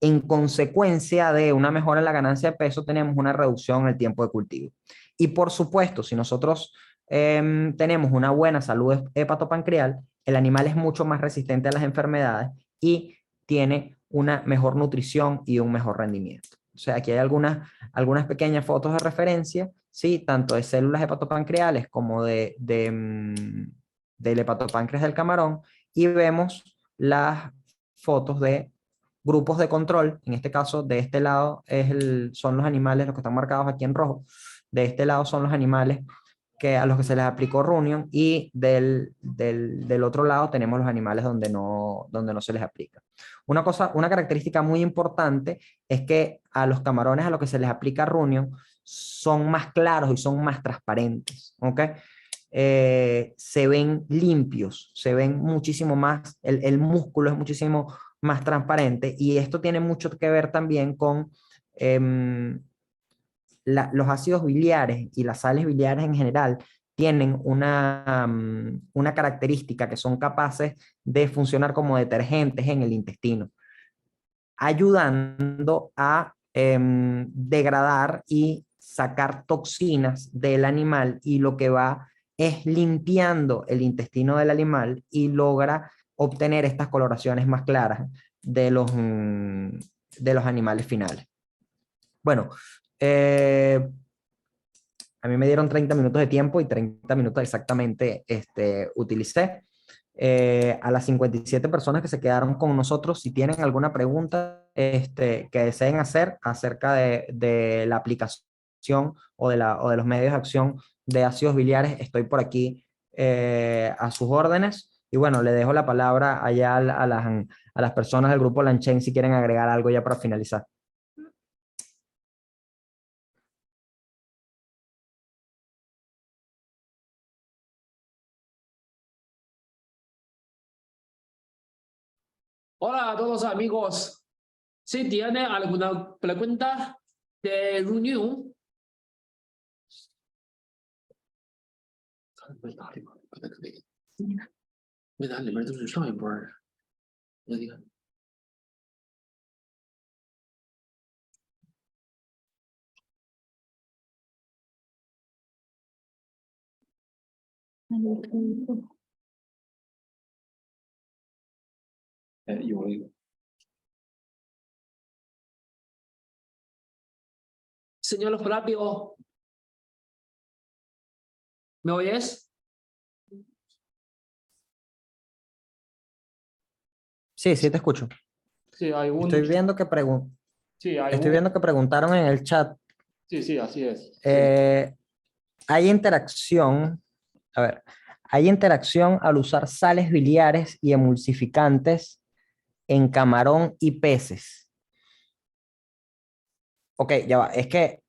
en consecuencia de una mejora en la ganancia de peso, tenemos una reducción en el tiempo de cultivo. Y por supuesto, si nosotros tenemos una buena salud hepatopancreal, el animal es mucho más resistente a las enfermedades y tiene una mejor nutrición y un mejor rendimiento. O sea, aquí hay algunas pequeñas fotos de referencia, ¿sí? Tanto de células hepatopancreales como del hepatopáncreas del camarón, y vemos las fotos de grupos de control. En este caso, de este lado son los animales, los que están marcados aquí en rojo. De este lado son los animales a los que se les aplicó Runion, y del otro lado tenemos los animales donde no se les aplica. Una característica muy importante es que a los camarones a los que se les aplica Runion son más claros y son más transparentes, ¿ok? Se ven limpios, se ven muchísimo más, el músculo es muchísimo más transparente, y esto tiene mucho que ver también con los ácidos biliares y las sales biliares en general tienen una característica que son capaces de funcionar como detergentes en el intestino, ayudando a degradar y sacar toxinas del animal, y lo que va es limpiando el intestino del animal y logra obtener estas coloraciones más claras de los animales finales. Bueno, a mí me dieron 30 minutos de tiempo y 30 minutos exactamente utilicé. A las 57 personas que se quedaron con nosotros, si tienen alguna pregunta que deseen hacer acerca de la aplicación o de los medios de acción de ácidos biliares, estoy por aquí a sus órdenes. Y bueno, le dejo la palabra allá a las personas del grupo Lanchen si quieren agregar algo ya para finalizar. Hola a todos amigos. Si tiene alguna pregunta de reunión. Señor Flavio, ¿me oyes? Sí, sí te escucho. Sí, hay un... Estoy viendo que Sí, hay Estoy un... viendo que preguntaron en el chat. Sí, sí, así es. Sí. Hay interacción, a ver, hay interacción al usar sales biliares y emulsificantes en camarón y peces. Ok, ya va, es que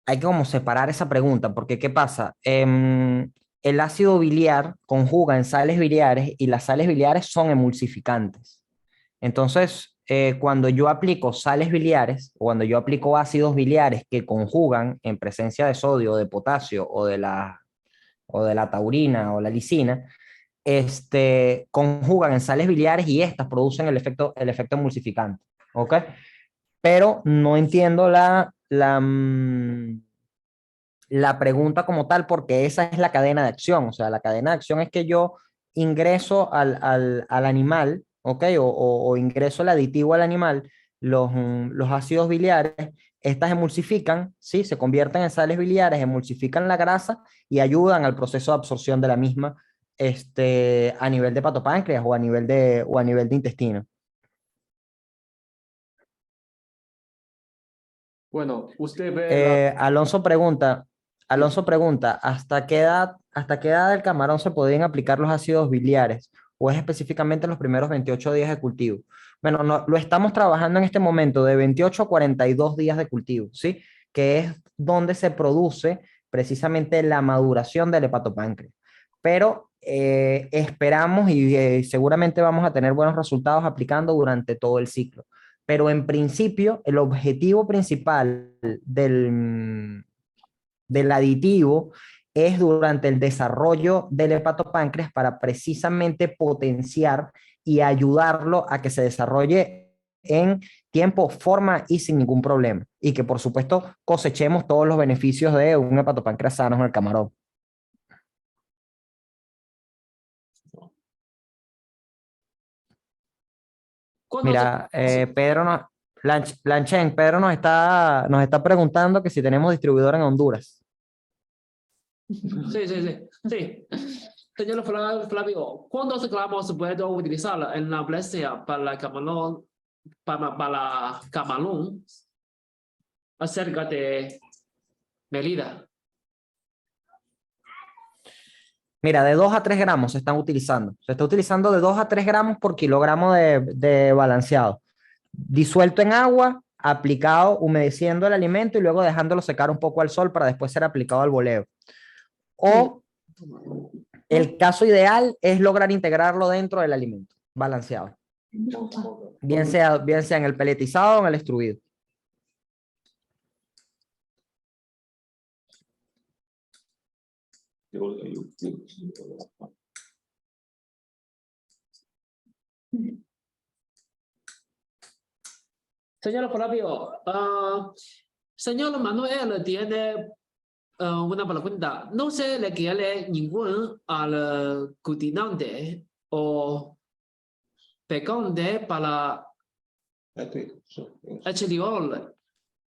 hay que como separar esa pregunta, porque ¿qué pasa? El ácido biliar conjuga en sales biliares y las sales biliares son emulsificantes. Entonces, cuando yo aplico sales biliares o cuando yo aplico ácidos biliares que conjugan en presencia de sodio, de potasio o de la taurina o la lisina, conjugan en sales biliares y estas producen el efecto emulsificante. ¿Ok? Pero no entiendo la pregunta como tal, porque esa es la cadena de acción. O sea, la cadena de acción es que yo ingreso al animal, ¿ok? O ingreso el aditivo al animal, los ácidos biliares, estas emulsifican, ¿sí? Se convierten en sales biliares, emulsifican la grasa y ayudan al proceso de absorción de la misma a nivel de hepatopáncreas o a nivel de intestino. Bueno, usted ve la... Alonso pregunta, ¿hasta qué edad del camarón se podrían aplicar los ácidos biliares? ¿O es específicamente en los primeros 28 días de cultivo? Bueno, no, lo estamos trabajando en este momento de 28 a 42 días de cultivo, ¿sí? Que es donde se produce precisamente la maduración del hepatopáncreas. Pero esperamos y seguramente vamos a tener buenos resultados aplicando durante todo el ciclo. Pero en principio, el objetivo principal del aditivo es durante el desarrollo del hepatopáncreas para precisamente potenciar y ayudarlo a que se desarrolle en tiempo, forma y sin ningún problema. Y que por supuesto cosechemos todos los beneficios de un hepatopáncreas sano en el camarón. Mira, Pedro nos está preguntando que si tenemos distribuidor en Honduras. Sí. Señor Flavio, ¿cuántos gramos puedo utilizar en la presea para camarón, para camarón acerca de medida? Mira, de 2 a 3 gramos se están utilizando. Se está utilizando de 2 a 3 gramos por kilogramo de balanceado. Disuelto en agua, aplicado, humedeciendo el alimento y luego dejándolo secar un poco al sol para después ser aplicado al boleo. O el caso ideal es lograr integrarlo dentro del alimento, balanceado. Bien sea en el peletizado o en el extruido. Señor Flavio, señor Manuel tiene una pregunta. No se requiere ningún aglutinante o pegante para exterior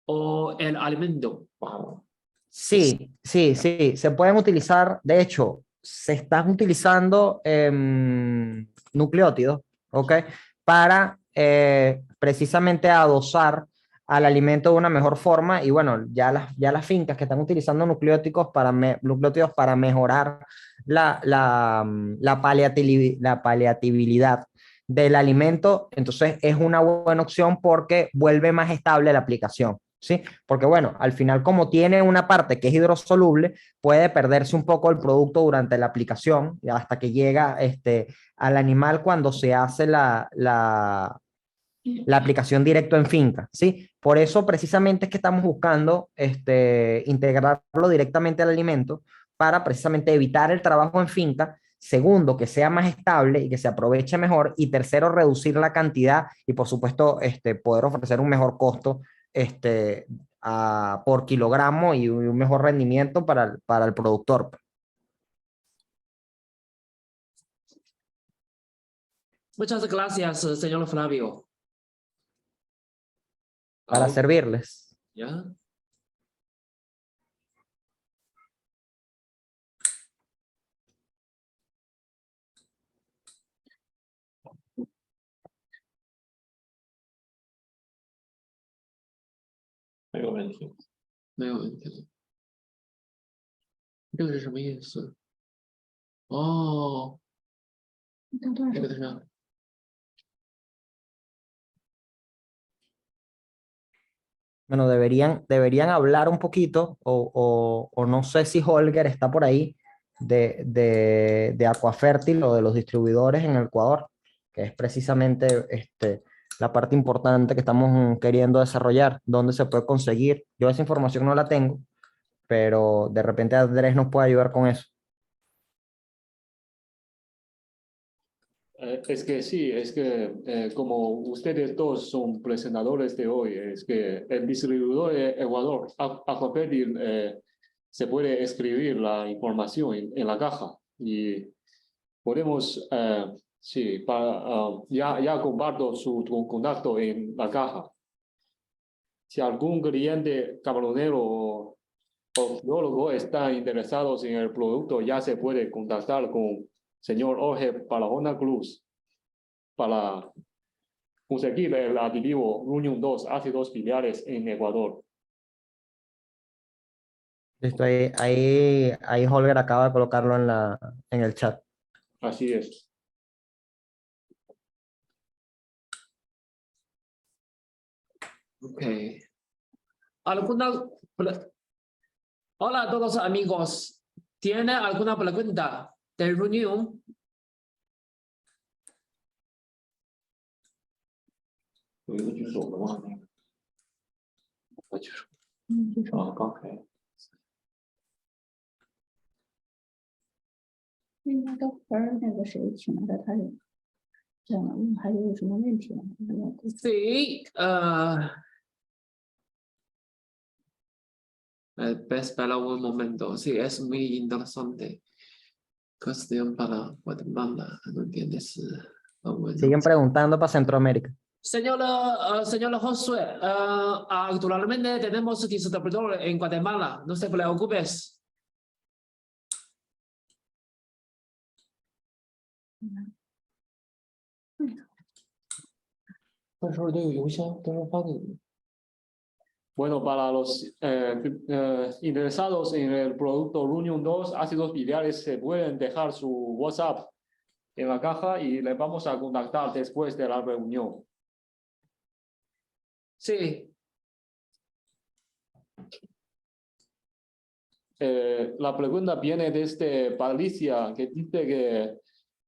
o el alimento. Sí, sí, sí, se pueden utilizar, de hecho, se están utilizando nucleótidos, ¿ok? Para precisamente adosar al alimento de una mejor forma y bueno, ya las fincas que están utilizando nucleótidos para mejorar la paliatibilidad del alimento, entonces es una buena opción porque vuelve más estable la aplicación. ¿Sí? Porque bueno, al final como tiene una parte que es hidrosoluble, puede perderse un poco el producto durante la aplicación hasta que llega al animal cuando se hace la aplicación directo en finca, ¿sí? Por eso precisamente es que estamos buscando integrarlo directamente al alimento para precisamente evitar el trabajo en finca. Segundo, que sea más estable y que se aproveche mejor. Y tercero, reducir la cantidad y por supuesto poder ofrecer un mejor costo por kilogramo y un mejor rendimiento para el productor. Muchas gracias, señor Flavio. Para servirles. ¿Ya?没有问题。这个是什么意思？哦，这个是。Bueno, deberían hablar un poquito, o no sé si Holger está por ahí, de Aquafértil o de los distribuidores en Ecuador, que es precisamente la parte importante que estamos queriendo desarrollar, dónde se puede conseguir. Yo esa información no la tengo, pero de repente Andrés nos puede ayudar con eso. Es que sí, es que como ustedes dos son presentadores de hoy, es que el distribuidor de Ecuador, Aquafértil, se puede escribir la información en la caja y podemos, sí, ya comparto su contacto en la caja. Si algún cliente camaronero o biólogo está interesados en el producto, ya se puede contactar con señor Jorge Palahona Cruz para conseguir el aditivo Runium 2 ácidos biliares en Ecuador. Listo, ahí Holger acaba de colocarlo en el chat. Así es. Okay. Hola a todos amigos. ¿Tiene alguna pregunta de reunión? Sí, espera un momento. Sí, es muy interesante. Cuestión para Guatemala, no entiendes. Bueno. Siguen preguntando para Centroamérica. Señor Josué, actualmente tenemos distribuidor en Guatemala, no se preocupes. Bueno, para los interesados en el producto Runium 2 ácidos biliares, se pueden dejar su WhatsApp en la caja y les vamos a contactar después de la reunión. Sí. La pregunta viene desde Patricia, que dice que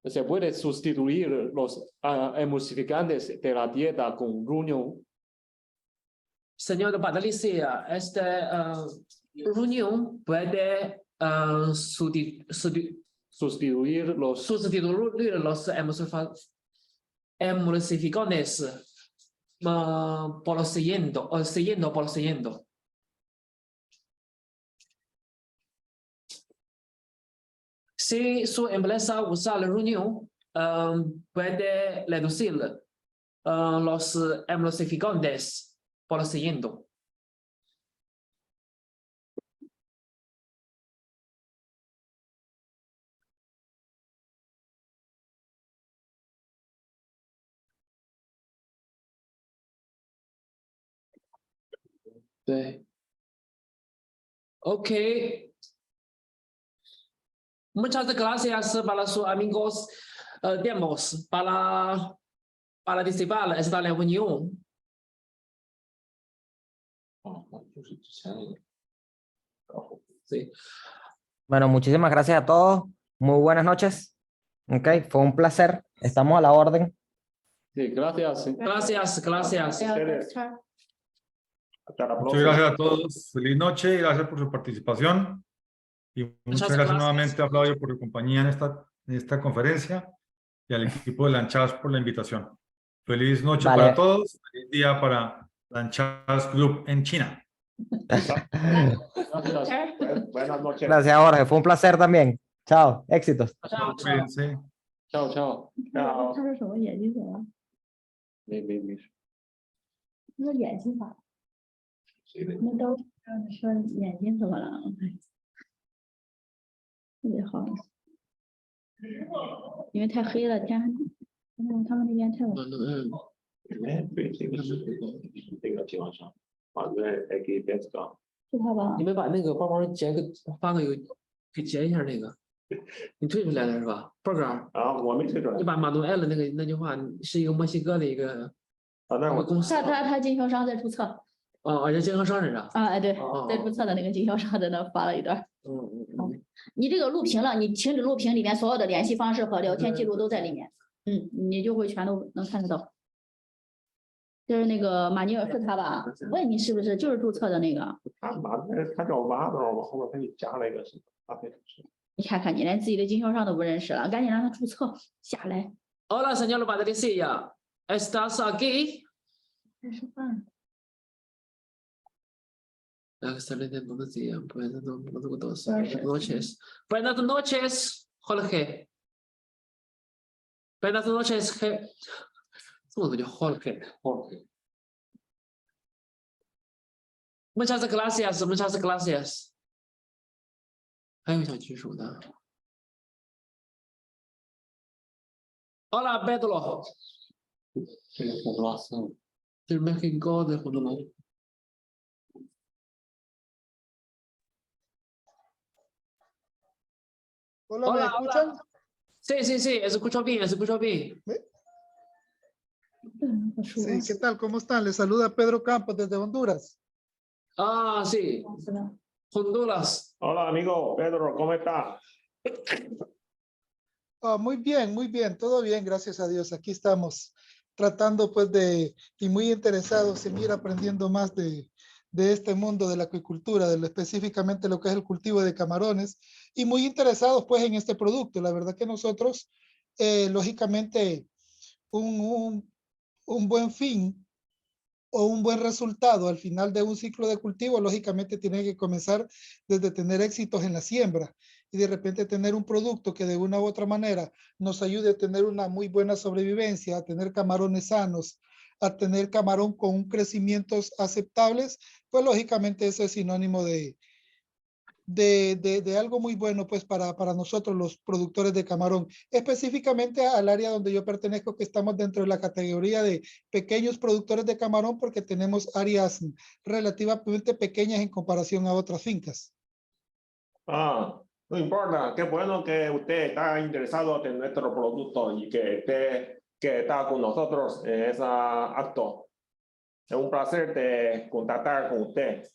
se puede sustituir los emulsificantes de la dieta con Runium. Señor Patricia, Runium puede Sustituir los sustituir los emulsificantes por lo siguiente, por lo siguiente. Si su empresa usa la reunión, puede reducir los emulsificantes por lo siguiente. Sí. Ok. Muchas gracias para sus amigos demos para participar en esta reunión. Sí. Bueno, muchísimas gracias a todos. Muy buenas noches. Ok, fue un placer. Estamos a la orden. Sí, gracias. Gracias, gracias. Ustedes. Hasta la Muchas próxima. gracias a todos. Feliz noche y gracias por su participación. Y muchas gracias gracias. nuevamente a Flavio por su compañía en esta conferencia y al equipo de Lanchas por la invitación. Feliz noche Vale. para todos. Feliz día para Lanchas Group en China. Gracias. Buenas noches. Gracias, Jorge. Fue un placer también. Chao. Éxitos. Chao, chao. Cuídense. Chao, chao. Chao. 他说什么眼睛怎么了？没事。他说眼睛吧。那都说眼睛怎么了？特别好，因为太黑了，天还他们那边太晚。这个情况下，反正还给别子讲。是他吧你？们把那个帮忙截个发个邮，给截一下那个。你退出来了是吧？波哥，啊，我没退出来你。把马东艾了那句话是一个墨西哥的一个啊，那我公司他经销商在注册哦，这经销商是啥？啊，哎对哦，在注册的那个经销商在那发了一段。嗯，你这个录屏了，你停止录屏里面所有的联系方式和聊天记录都在里面，你就会全都能看得到。就是那个马尼尔是他吧？问你是不是就是注册的那个？他叫挖的，我后面他就加了一个什么搭配是。你看看你连自己的经销商都不认识了，赶紧让他注册下来。 Hola, señor Patricia. ¿Estás aquí? 在吃饭。 Excelente, buenos días. Buenas noches. Buenas noches, Jorge. Buenas noches, Jorge. 这么多叫 Jorge. Muchas gracias, muchas gracias. 还有想举手的。Hola, Pedro. 这个洪都拉斯。 Del México, de Honduras. Hola, ¿me escuchan? Sí, sí, sí, escucho bien, escucho bien. Sí, ¿qué tal? ¿Cómo están? Les saluda Pedro Campos desde Honduras. Ah, sí, Honduras. Hola, amigo Pedro, ¿cómo está? Muy bien, todo bien, gracias a Dios. Aquí estamos tratando pues y muy interesados en ir aprendiendo más de este mundo de la acuicultura, específicamente lo que es el cultivo de camarones y muy interesados pues en este producto. La verdad que nosotros, lógicamente, un buen fin o un buen resultado al final de un ciclo de cultivo, lógicamente tiene que comenzar desde tener éxitos en la siembra y de repente tener un producto que de una u otra manera nos ayude a tener una muy buena sobrevivencia, a tener camarones sanos, a tener camarón con crecimientos aceptables, pues lógicamente eso es sinónimo de algo muy bueno pues para nosotros los productores de camarón, específicamente al área donde yo pertenezco, que estamos dentro de la categoría de pequeños productores de camarón porque tenemos áreas relativamente pequeñas en comparación a otras fincas. Ah, no importa, qué bueno que usted está interesado en nuestro producto y que está con nosotros en ese acto. Es un placer de contactar con usted.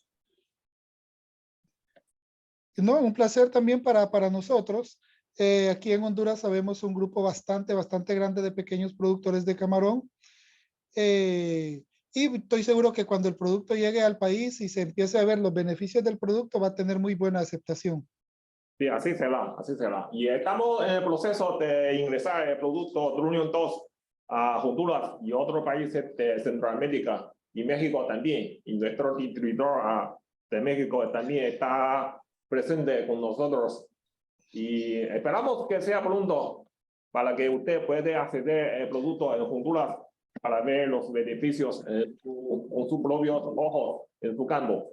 No, un placer también para nosotros. Aquí en Honduras sabemos un grupo bastante grande de pequeños productores de camarón. Y estoy seguro que cuando el producto llegue al país y se empiece a ver los beneficios del producto, va a tener muy buena aceptación. Sí, así será, así será. Y estamos en el proceso de ingresar el producto Trunion 2 a Honduras y otros países de Centroamérica y México también. Y nuestro distribuidor de México también está presente con nosotros. Y esperamos que sea pronto para que usted pueda acceder al producto en Honduras para ver los beneficios con sus propios ojos en su campo.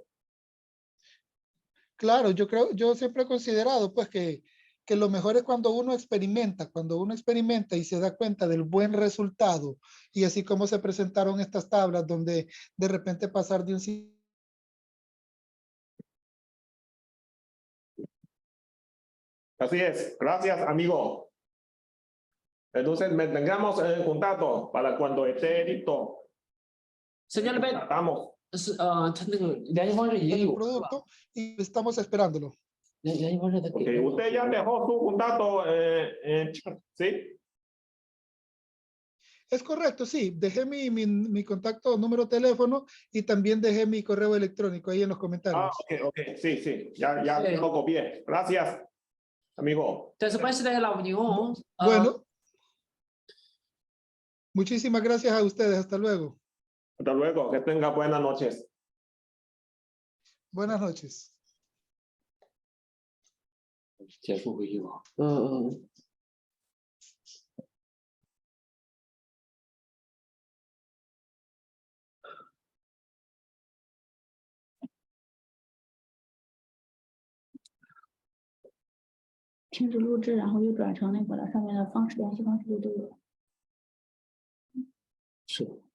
Claro, yo siempre he considerado pues que lo mejor es cuando uno experimenta y se da cuenta del buen resultado, y así como se presentaron estas tablas donde de repente pasar de un Así es, gracias amigo. Entonces mantengamos en contacto para cuando esté listo. Señor Ben， Tratamos. 他那个联系方式已经 el 有了吧？ producto y estamos esperándolo. 联系方式他给 Okay, 了 usted ya dejó su contacto en chat, ¿sí? Es correcto, sí. Dejé mi contacto, número de teléfono, y también dejé mi correo electrónico ahí en los comentarios. Okay, sí, sí, ya lo copié. Gracias, amigo. 但是关系大家老牛， Bueno, muchísimas gracias a ustedes. Hasta luego. Hasta luego, que tenga buenas noches. Buenas noches. 结束会议吧。停止录制，然后又转成那个了，上面的方式联系方式就都有了。是的。